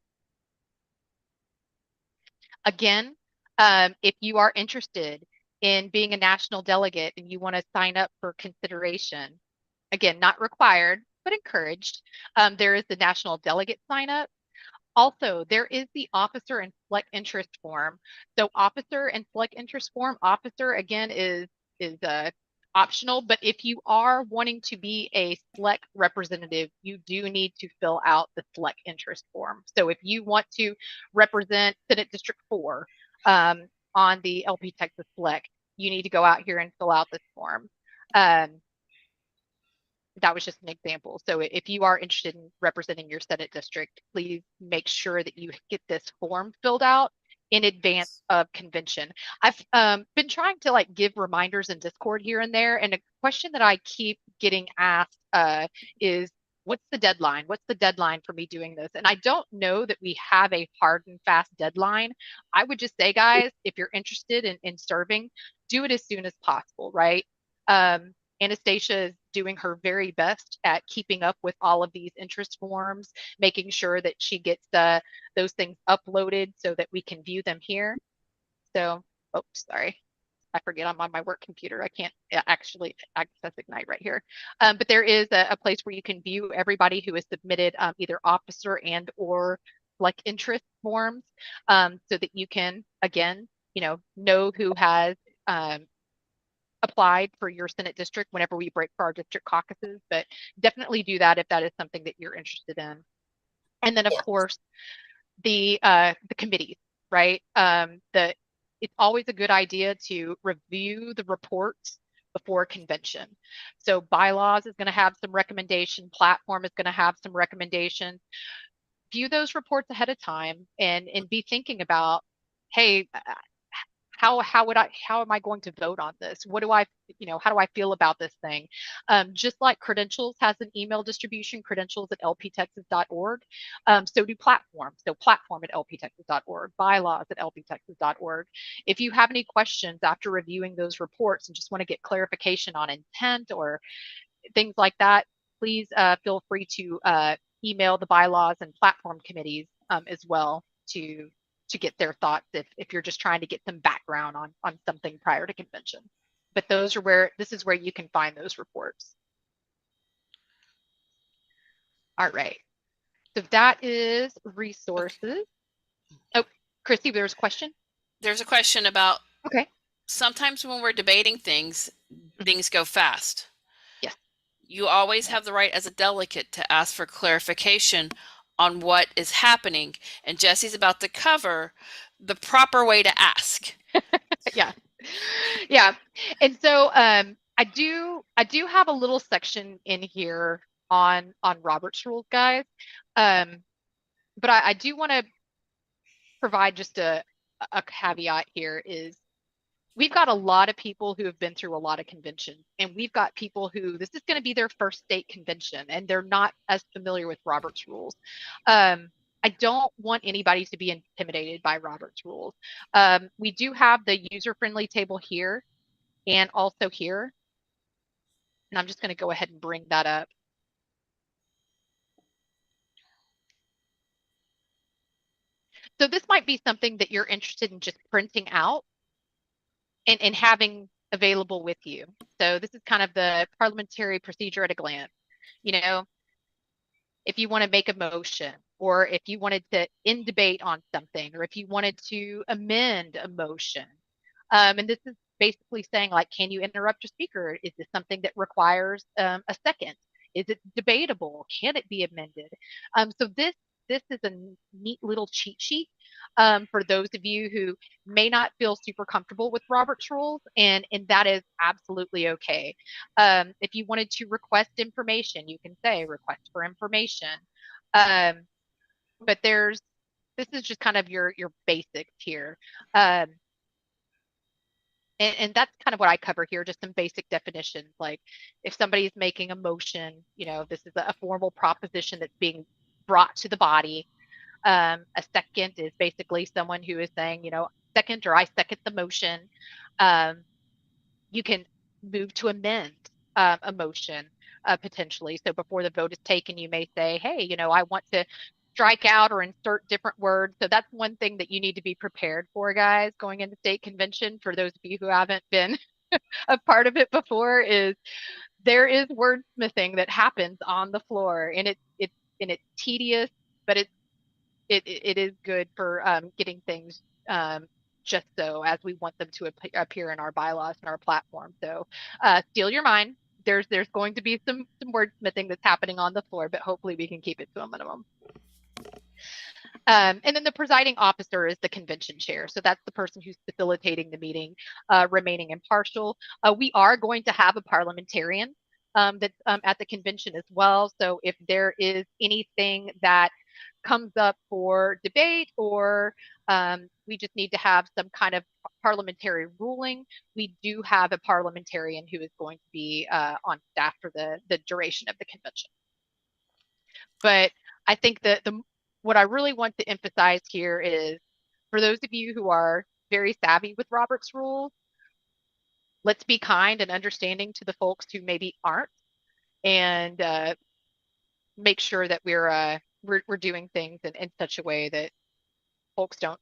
Again, if you are interested in being a national delegate and you want to sign up for consideration, again, not required, but encouraged, there is the national delegate sign up. Also, there is the officer and select interest form. So officer and select interest form, officer again is optional, but if you are wanting to be a select representative, you do need to fill out the select interest form. So if you want to represent Senate District 4 on the LP Texas Select, you need to go out here and fill out this form. That was just an example. So if you are interested in representing your Senate district, please make sure that you get this form filled out in advance of convention. I've been trying to like give reminders in Discord here and there. And a question that I keep getting asked is, what's the deadline? What's the deadline for me doing this? And I don't know that we have a hard and fast deadline. I would just say, guys, if you're interested in serving, do it as soon as possible, right? Anastasia is doing her very best at keeping up with all of these interest forms, making sure that she gets those things uploaded so that we can view them here. So, oh, sorry. I forget I'm on my work computer. I can't actually access Ignite right here. But there is a place where you can view everybody who has submitted either officer and or like interest forms so that you can, again, know who has applied for your Senate district whenever we break for our district caucuses, but definitely do that if that is something that you're interested in. And then of course, the committees, right? It's always a good idea to review the reports before convention. So bylaws is going to have some recommendation, platform is going to have some recommendations. View those reports ahead of time and be thinking about, hey, how am I going to vote on this? What do I, how do I feel about this thing? Just like credentials has an email distribution, credentials@lptexas.org. So do platform. So platform@lptexas.org, bylaws at lptexas.org. If you have any questions after reviewing those reports and just want to get clarification on intent or things like that, please feel free to email the bylaws and platform committees as well to get their thoughts if you're just trying to get some background on something prior to convention. But this is where you can find those reports. All right. So that is resources. Okay. Oh, Christy, there's a question? There's a question about, okay. Sometimes when we're debating things, things go fast. Yes. You always have the right as a delegate to ask for clarification on what is happening. And Jesse's about to cover the proper way to ask. Yeah. Yeah. And so I do have a little section in here on Robert's rules, guys. But I do want to provide just a caveat here is we've got a lot of people who have been through a lot of conventions, and we've got people who this is going to be their first state convention and they're not as familiar with Robert's rules. I don't want anybody to be intimidated by Robert's rules. We do have the user-friendly table here and also here. And I'm just going to go ahead and bring that up. So this might be something that you're interested in just printing out and having available with you. So this is kind of the parliamentary procedure at a glance. If you want to make a motion, or if you wanted to end debate on something, or if you wanted to amend a motion. And this is basically saying, like, can you interrupt your speaker? Is this something that requires a second? Is it debatable? Can it be amended? So this is a neat little cheat sheet for those of you who may not feel super comfortable with Robert's rules, and that is absolutely okay. If you wanted to request information, you can say request for information. But this is just kind of your basics here. And that's kind of what I cover here, just some basic definitions. Like if somebody's making a motion, this is a formal proposition that's being brought to the body. A second is basically someone who is saying, second, or I second the motion. You can move to amend a motion potentially. So before the vote is taken, you may say, hey, I want to strike out or insert different words. So that's one thing that you need to be prepared for, guys, going into state convention. For those of you who haven't been a part of it before, is there is wordsmithing that happens on the floor, and it's tedious, but it is good for getting things just so as we want them to appear in our bylaws and our platform. So steal your mind. There's going to be some wordsmithing that's happening on the floor, but hopefully we can keep it to a minimum. And then the presiding officer is the convention chair. So that's the person who's facilitating the meeting, remaining impartial. We are going to have a parliamentarian that's at the convention as well. So if there is anything that comes up for debate or we just need to have some kind of parliamentary ruling, we do have a parliamentarian who is going to be on staff for the duration of the convention. But I think that what I really want to emphasize here is for those of you who are very savvy with Robert's rules, let's be kind and understanding to the folks who maybe aren't, and make sure that we're doing things in such a way that folks don't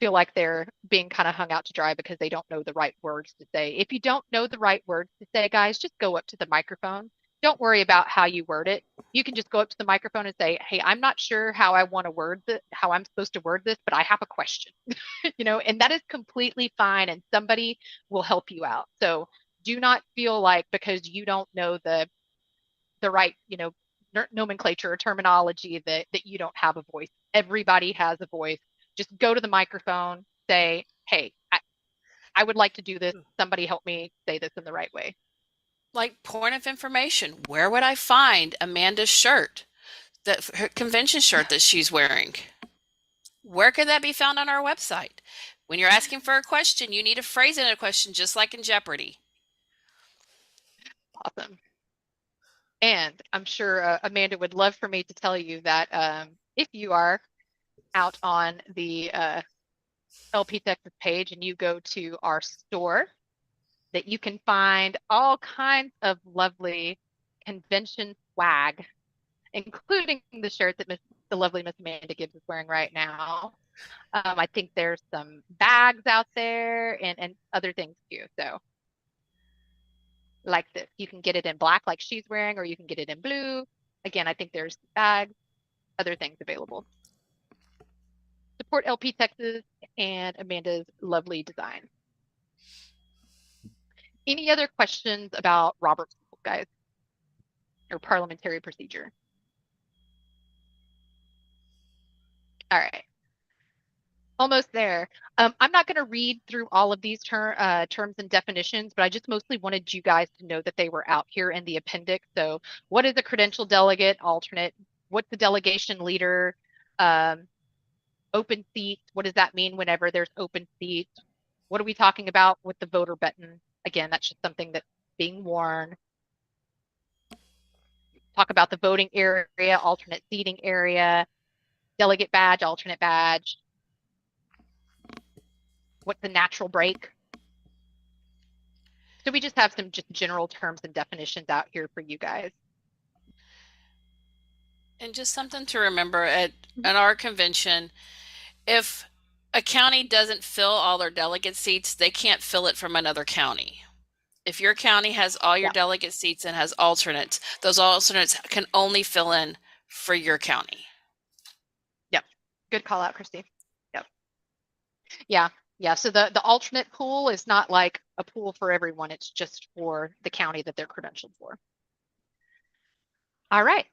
feel like they're being kind of hung out to dry because they don't know the right words to say. If you don't know the right words to say, guys, just go up to the microphone. Don't worry about how you word it. You can just go up to the microphone and say, hey, I'm not sure how I want to word this, how I'm supposed to word this, but I have a question, and that is completely fine. And somebody will help you out. So do not feel like because you don't know the right, nomenclature or terminology that you don't have a voice. Everybody has a voice. Just go to the microphone, say, hey, I would like to do this. Somebody help me say this in the right way. Like, point of information, where would I find Amanda's shirt, her convention shirt that she's wearing? Where could that be found on our website? When you're asking for a question, you need to phrase it in a question, just like in Jeopardy. Awesome. And I'm sure Amanda would love for me to tell you that if you are out on the LP Texas page and you go to our store, that you can find all kinds of lovely convention swag, including the shirt that the lovely Miss Amanda Gibbs is wearing right now. I think there's some bags out there and other things too. So like this, you can get it in black like she's wearing, or you can get it in blue. Again, I think there's bags, other things available. Support LP Texas and Amanda's lovely design. Any other questions about Robert's rules, guys, or parliamentary procedure? All right. Almost there. I'm not going to read through all of these terms and definitions, but I just mostly wanted you guys to know that they were out here in the appendix. So what is a credential delegate, alternate? What's the delegation leader? Open seats. What does that mean whenever there's open seats? What are we talking about with the voter button? Again, that's just something that's being worn. Talk about the voting area, alternate seating area, delegate badge, alternate badge. What's the natural break? So we just have some just general terms and definitions out here for you guys. And just something to remember at our convention, if a county doesn't fill all their delegate seats, they can't fill it from another county. If your county has all your delegate seats and has alternates, those alternates can only fill in for your county. Yep. Good call out, Christy. Yep. Yeah. Yeah. So the alternate pool is not like a pool for everyone. It's just for the county that they're credentialed for. All right.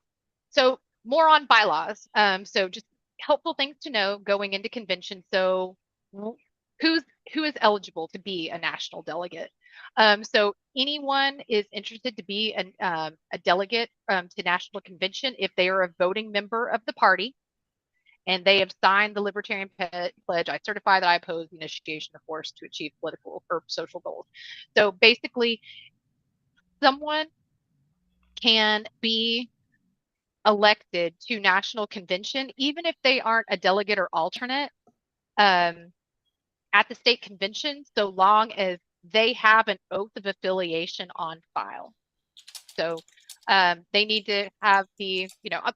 So more on bylaws. So just helpful things to know going into convention. So who is eligible to be a national delegate? So anyone is interested to be a delegate to national convention if they are a voting member of the party and they have signed the Libertarian Pledge. I certify that I oppose the initiation of force to achieve political or social goals. So basically, someone can be elected to national convention, even if they aren't a delegate or alternate at the state convention, so long as they have an oath of affiliation on file. So they need to have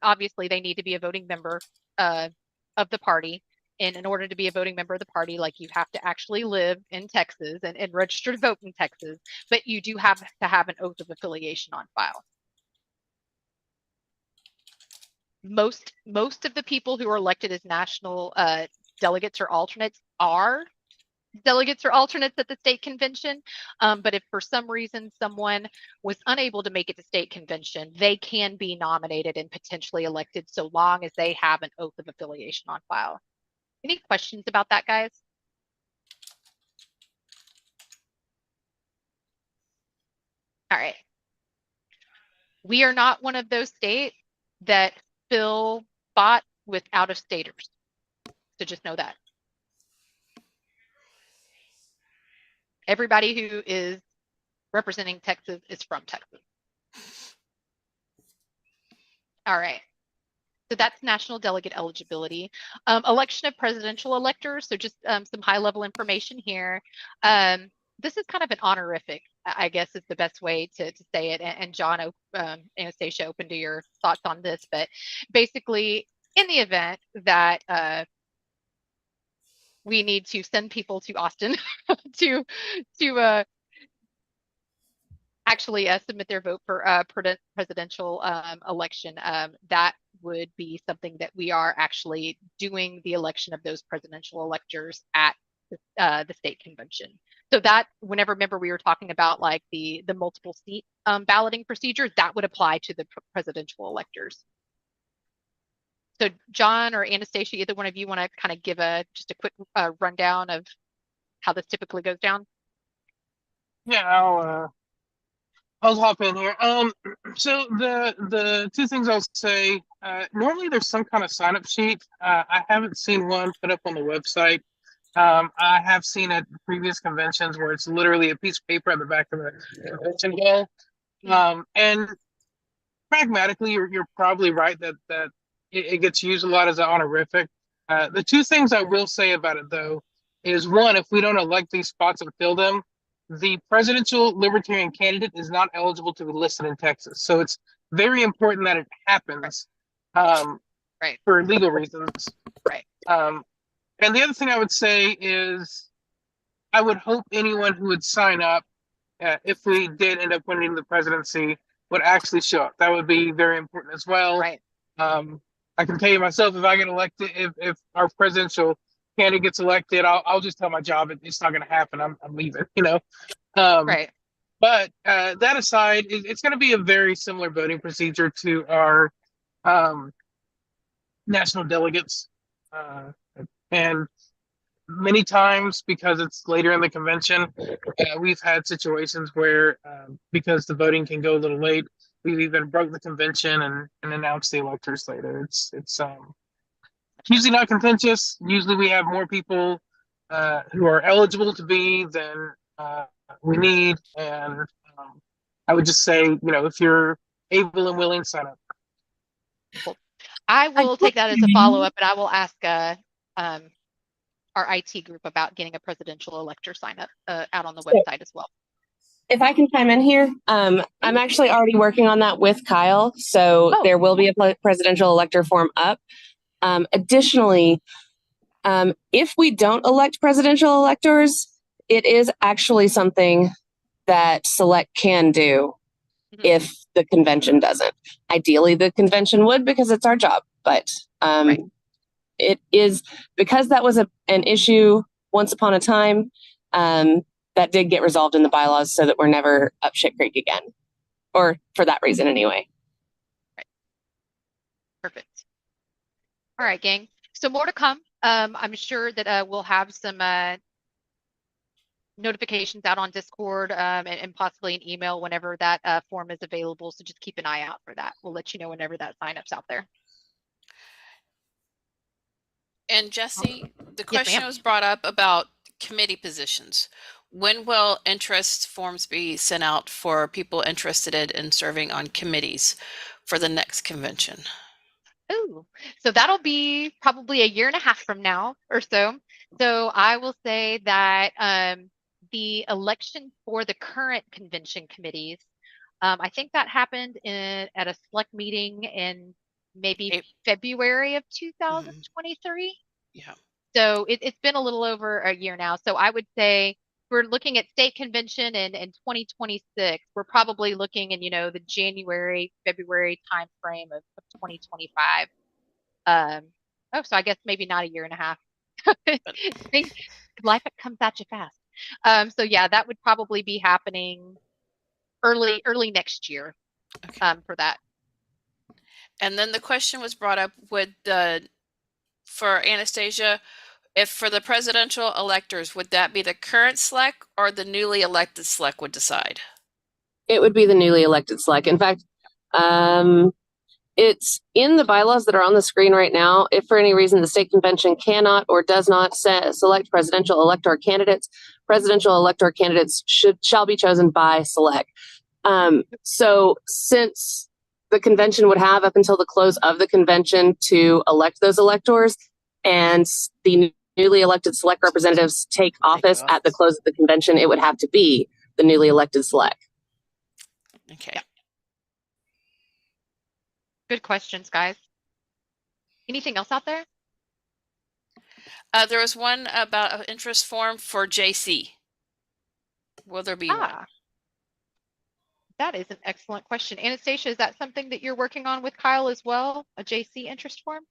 obviously they need to be a voting member of the party. And in order to be a voting member of the party, like you have to actually live in Texas and register to vote in Texas, but you do have to have an oath of affiliation on file. Most of the people who are elected as national delegates or alternates are delegates or alternates at the state convention. But if for some reason someone was unable to make it to state convention, they can be nominated and potentially elected so long as they have an oath of affiliation on file. Any questions about that, guys? All right. We are not one of those states that fill spots with out-of-staters. So just know that. Everybody who is representing Texas is from Texas. All right. So that's national delegate eligibility. Election of presidential electors. So just some high level information here. This is kind of an honorific, I guess is the best way to say it. And John, Anastasia, open to your thoughts on this. But basically, in the event that we need to send people to Austin to actually submit their vote for presidential election, that would be something that we are actually doing the election of those presidential electors at the state convention. So that, whenever, remember, we were talking about like the multiple seat balloting procedure, that would apply to the presidential electors. So John or Anastasia, either one of you want to kind of give just a quick rundown of how this typically goes down? Yeah, I'll hop in here. So the two things I'll say, normally there's some kind of sign up sheet. I haven't seen one put up on the website. I have seen at previous conventions where it's literally a piece of paper at the back of the convention hall. And pragmatically, you're probably right that it gets used a lot as an honorific. The two things I will say about it though is, one, if we don't elect these spots and fill them, the presidential libertarian candidate is not eligible to be listed in Texas. So it's very important that it happens, Right. for legal reasons. Right. And the other thing I would say is, I would hope anyone who would sign up, if we did end up winning the presidency, would actually show up. That would be very important as well. Right. I can tell you myself, if I get elected, if our presidential candidate gets elected, I'll just tell my job it's not going to happen. I'm leaving. Right. But that aside, it's going to be a very similar voting procedure to our national delegates, and many times, because it's later in the convention, we've had situations where, because the voting can go a little late, we've even broke the convention and announced the electors later. It's usually not contentious. Usually we have more people who are eligible to be than we need. And I would just say, if you're able and willing, sign up. I will take that as a follow-up, and I will ask our IT group about getting a presidential elector sign up out on the website as well. If I can chime in here, I'm actually already working on that with Kyle. So there will be a presidential elector form up. Additionally, if we don't elect presidential electors, it is actually something that Select can do if the convention doesn't. Ideally, the convention would, because it's our job. But it is, because that was an issue once upon a time, that did get resolved in the bylaws so that we're never up shit creek again, or for that reason anyway. Right. Perfect. All right, gang. So more to come. I'm sure that we'll have some notifications out on Discord and possibly an email whenever that form is available. So just keep an eye out for that. We'll let you know whenever that sign up's out there. And Jesse, the Yes, question ma'am. was brought up about committee positions. When will interest forms be sent out for people interested in serving on committees for the next convention? Oh, so that'll be probably a year and a half from now or so. So I will say that the election for the current convention committees, I think that happened at a select meeting in maybe February of 2023. Yeah. So it's been a little over a year now. So I would say we're looking at state convention in 2026. We're probably looking in, the January, February timeframe of 2025. So I guess maybe not a year and a half. life comes at you fast. So yeah, that would probably be happening early next year, Okay. for that. And then the question was brought up with for Anastasia, if for the presidential electors, would that be the current select or the newly elected select would decide? It would be the newly elected select. In fact, it's in the bylaws that are on the screen right now. If for any reason the state convention cannot or does not select presidential elector candidates, presidential elector candidates shall be chosen by select. So since the convention would have up until the close of the convention to elect those electors, and the newly elected select representatives take office at the close of the convention, it would have to be the newly elected select. Okay. Yeah. Good questions, guys. Anything else out there? There was one about an interest form for JC. Will there be one? That is an excellent question. Anastasia, is that something that you're working on with Kyle as well? A JC interest form?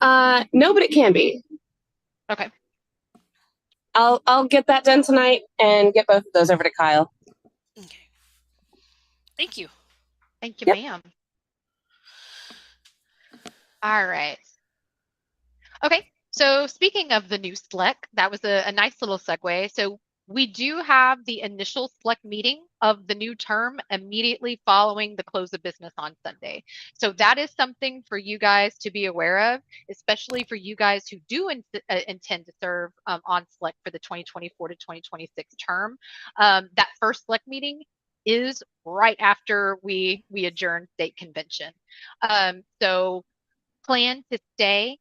No, but it can be. Okay. I'll get that done tonight and get both of those over to Kyle. Okay. Thank you. Thank you, Yep. ma'am. All right. Okay. So speaking of the new select, that was a nice little segue. So we do have the initial select meeting of the new term immediately following the close of business on Sunday. So that is something for you guys to be aware of, especially for you guys who do intend to serve on select for the 2024 to 2026 term. That first select meeting is right after we adjourn state convention. So plan to stay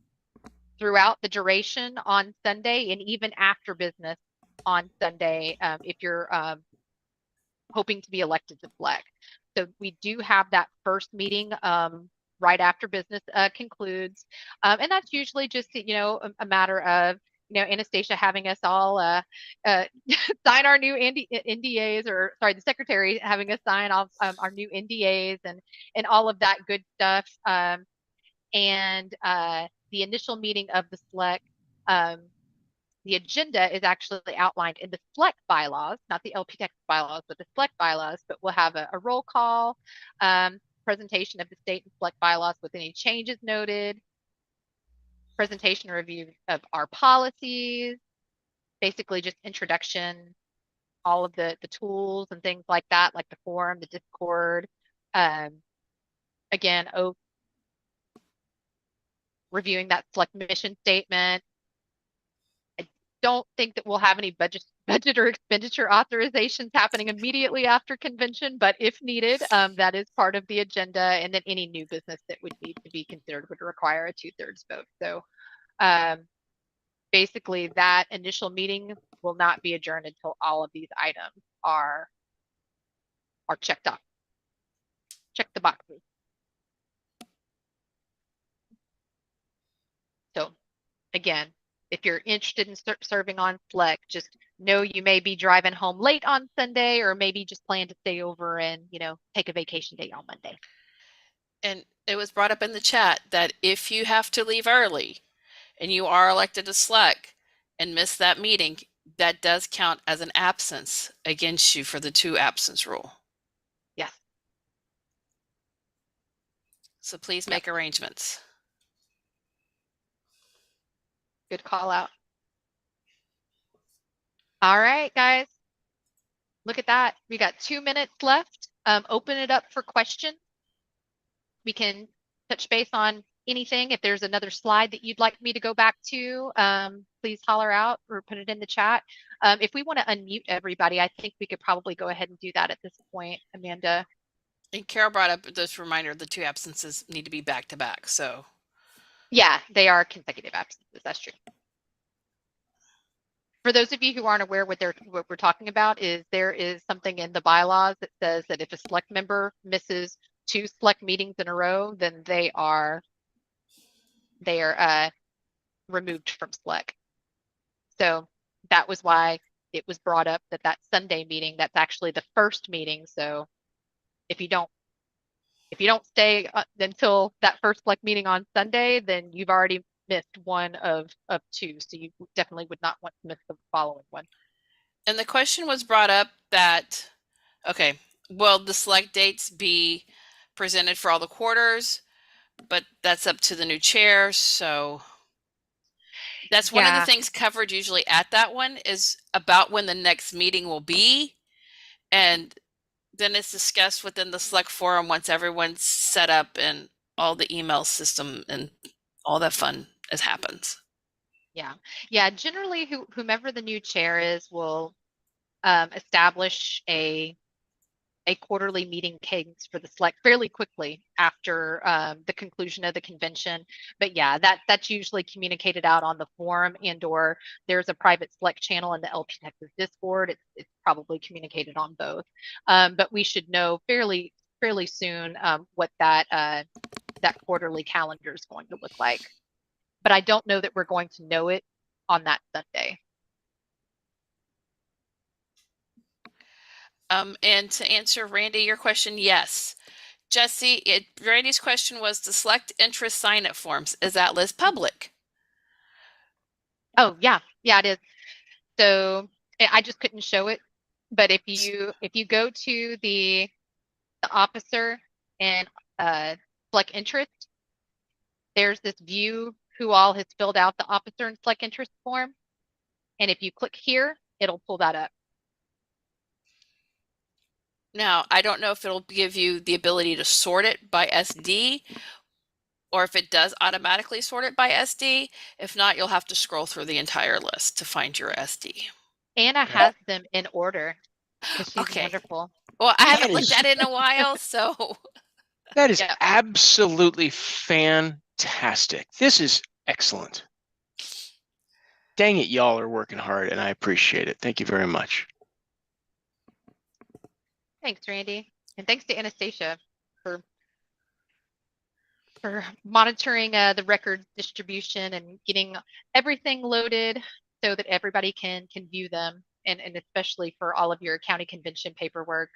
throughout the duration on Sunday and even after business on Sunday, if you're hoping to be elected to select. So we do have that first meeting right after business concludes. And that's usually just, a matter of, Anastasia having us all sign our new NDAs, or sorry, the secretary having us sign off our new NDAs and all of that good stuff. And the initial meeting of the select, the agenda is actually outlined in the select bylaws, not the LPTEX bylaws, but the select bylaws. But we'll have a roll call, presentation of the state and select bylaws with any changes noted, presentation review of our policies, basically just introduction, all of the tools and things like that, like the forum, the Discord. Again, reviewing that select mission statement. I don't think that we'll have any budget or expenditure authorizations happening immediately after convention, but if needed, that is part of the agenda. And then any new business that would need to be considered would require a 2/3 vote. So basically that initial meeting will not be adjourned until all of these items are checked off. Check the boxes. So again, if you're interested in serving on select, just know you may be driving home late on Sunday, or maybe just plan to stay over and, take a vacation day on Monday. And it was brought up in the chat that if you have to leave early and you are elected to select and miss that meeting, that does count as an absence against you for the 2 absence rule. Yes. So please make arrangements. Good call out. All right, guys. Look at that. We got 2 minutes left. Open it up for questions. We can touch base on anything. If there's another slide that you'd like me to go back to, please holler out or put it in the chat. If we want to unmute everybody, I think we could probably go ahead and do that at this point, Amanda. And Carol brought up this reminder, the 2 absences need to be back to back. So yeah, they are consecutive absences. That's true. For those of you who aren't aware what we're talking about, is there is something in the bylaws that says that if a select member misses 2 select meetings in a row, then they are removed from select. So that was why it was brought up that Sunday meeting, that's actually the first meeting. So if you don't stay until that first select meeting on Sunday, then you've already missed one of two, so you definitely would not want to miss the following one. And the question was brought up that, okay, will the select dates be presented for all the quarters? But that's up to the new chair. So that's one of the Yeah. things covered usually at that one is about when the next meeting will be. And then it's discussed within the select forum once everyone's set up and all the email system and all that fun as happens. Yeah. Generally, whomever the new chair is will establish a quarterly meeting cadence for the select fairly quickly after the conclusion of the convention. But yeah, that's usually communicated out on the forum, and or there's a private select channel in the LP Texas Discord. It's probably communicated on both. But we should know fairly soon what that quarterly calendar is going to look like. But I don't know that we're going to know it on that Sunday. And to answer Randy, your question, yes. Jesse, Randy's question was the select interest sign-up forms. Is that list public? Oh yeah, it is. So I just couldn't show it, but if you go to the officer and select interest, there's this view who all has filled out the officer and select interest form, and if you click here, it'll pull that up. Now, I don't know if it'll give you the ability to sort it by SD or if it does automatically sort it by SD. If not, you'll have to scroll through the entire list to find your SD. Anna has them in order because she's Okay. wonderful. Well, I haven't That looked is- at it in a while, so That is Yeah. absolutely fantastic. This is excellent. Dang it, y'all are working hard, and I appreciate it. Thank you very much. Thanks, Randy, and thanks to Anastasia for monitoring the record distribution and getting everything loaded so that everybody can view them, and especially for all of your county convention paperwork.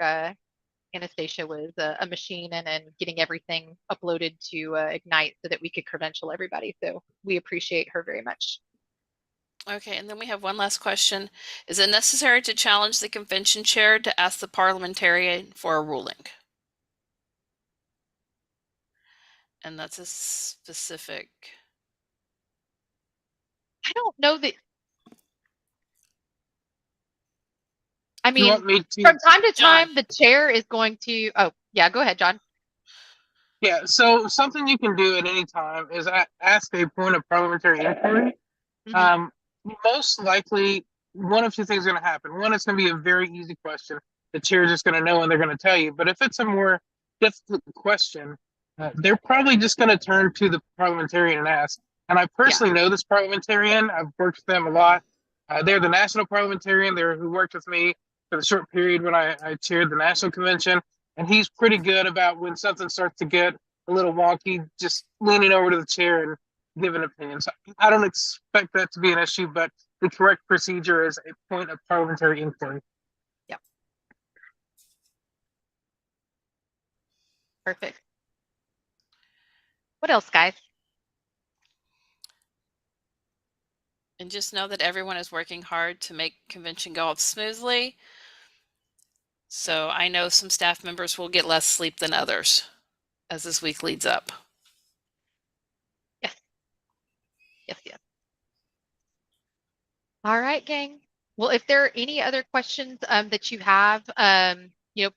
Anastasia was a machine and getting everything uploaded to Ignite so that we could credential everybody. So we appreciate her very much. okay. And then we have one last question. Is it necessary to challenge the convention chair to ask the parliamentarian for a ruling? And that's a specific. I don't know that. I Do you mean, want me to? from time to John. time, the chair is going to. Oh, yeah, go ahead, John. Yeah, so something you can do at any time is ask a point of parliamentary inquiry. Mhm. Most likely, one of two things is going to happen. One, it's going to be a very easy question. The chair is just going to know and they're going to tell you. But if it's a more difficult question, they're probably just going to turn to the parliamentarian and ask. And I personally know this parliamentarian. I've worked with them a lot. They're the national parliamentarian. They're who worked with me for the short period when I chaired the national convention. And he's pretty good about when something starts to get a little wonky, just leaning over to the chair and giving opinions. I don't expect that to be an issue, but the correct procedure is a point of parliamentary inquiry. Perfect. What else, guys? And just know that everyone is working hard to make convention go off smoothly. So I know some staff members will get less sleep than others as this week leads up. Yes. All right, gang. Well, if there are any other questions that you have,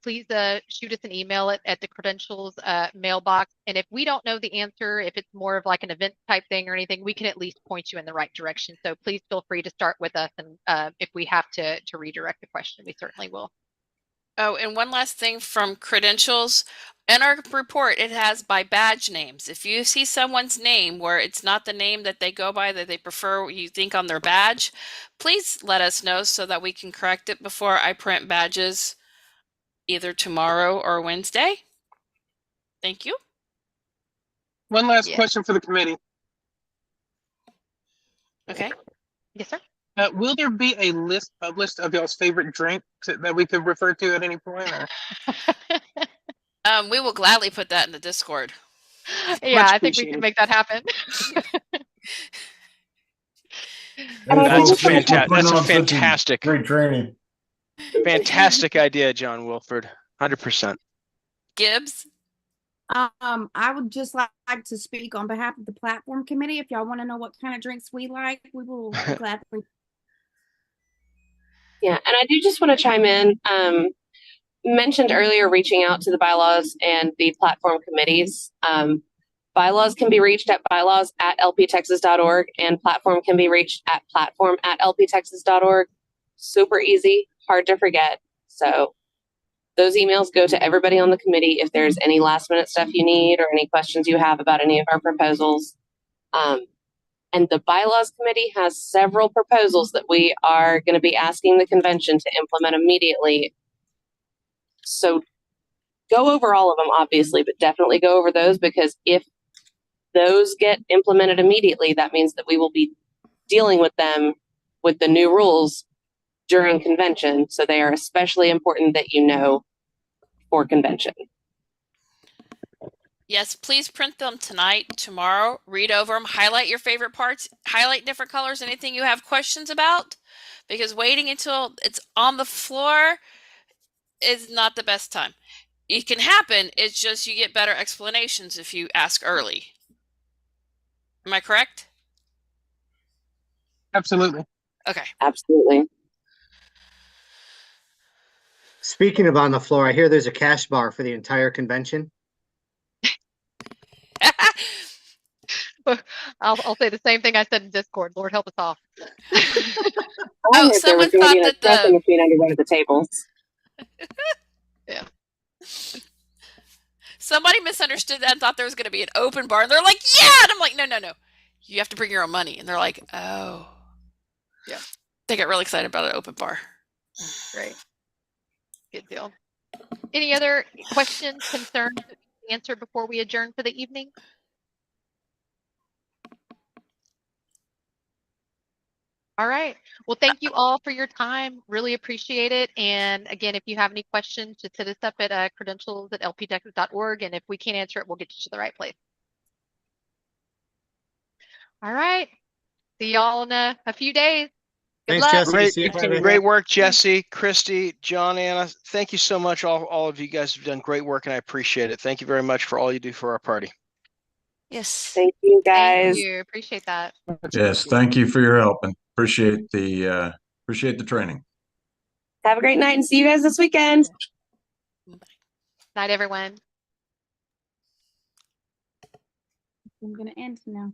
please shoot us an email at the credentials mailbox. And if we don't know the answer, if it's more of like an event type thing or anything, we can at least point you in the right direction. So please feel free to start with us. And if we have to redirect the question, we certainly will. Oh, and one last thing from credentials. In our report, it has by badge names. If you see someone's name where it's not the name that they go by, that they prefer you think on their badge, please let us know so that we can correct it before I print badges either tomorrow or Wednesday. Thank you. One last Yeah. question for the committee. Okay. Yes, sir. Will there be a list published of y'all's favorite drinks that we could refer to at any point? Or? We will gladly put that in the Discord. Yeah, Much I think we can appreciated. make that happen. And I That's do a just wanna- That's a fantastic, Great training. fantastic idea, John Wilford. 100%. Gibbs. I would just like to speak on behalf of the platform committee. If y'all want to know what kind of drinks we like, we will gladly. Yeah, and I do just want to chime in. Mentioned earlier reaching out to the bylaws and the platform committees. Bylaws can be reached at bylaws@lptexas.org and platform can be reached at platform@lptexas.org. Super easy, hard to forget. So those emails go to everybody on the committee if there's any last minute stuff you need or any questions you have about any of our proposals. And the bylaws committee has several proposals that we are going to be asking the convention to implement immediately. So go over all of them, obviously, but definitely go over those, because if those get implemented immediately, that means that we will be dealing with them with the new rules during convention. So they are especially important that you know for convention. Yes, please print them tonight, tomorrow, read over them, highlight your favorite parts, highlight different colors, anything you have questions about, because waiting until it's on the floor is not the best time. It can happen, it's just you get better explanations if you ask early. Am I correct? Absolutely. Okay. Absolutely. Speaking of on the floor, I hear there's a cash bar for the entire convention. I'll say the same thing I said in Discord. Lord help us all. I Oh, heard there someone was going to be thought an that espresso machine under one of the tables. somebody misunderstood that and thought there was going to be an open bar, and they're like, "Yeah," and I'm like, "No, you have to bring your own money," and they're like, "Oh, Yeah. They get really excited about an open bar. Great. Good deal. Any other questions, concerns that we can answer before we adjourn for the evening? All right. Well, thank you all for your time. Really appreciate it. And again, if you have any questions, just hit us up at credentials@lptexas.org. And if we can't answer it, we'll get you to the right place. All right. See y'all in a few days. Good Thanks, luck. Jesse. Great, See you Friday. great work, Jesse, Christy, John, Anna. Thank you so much. All of you guys have done great work and I appreciate it. Thank you very much for all you do for our party. Yes. Thank you, Thank guys. you. Appreciate that. Yes, thank you for your help and appreciate the training. Have a great night and see you guys this weekend. Night, everyone. I'm gonna end now.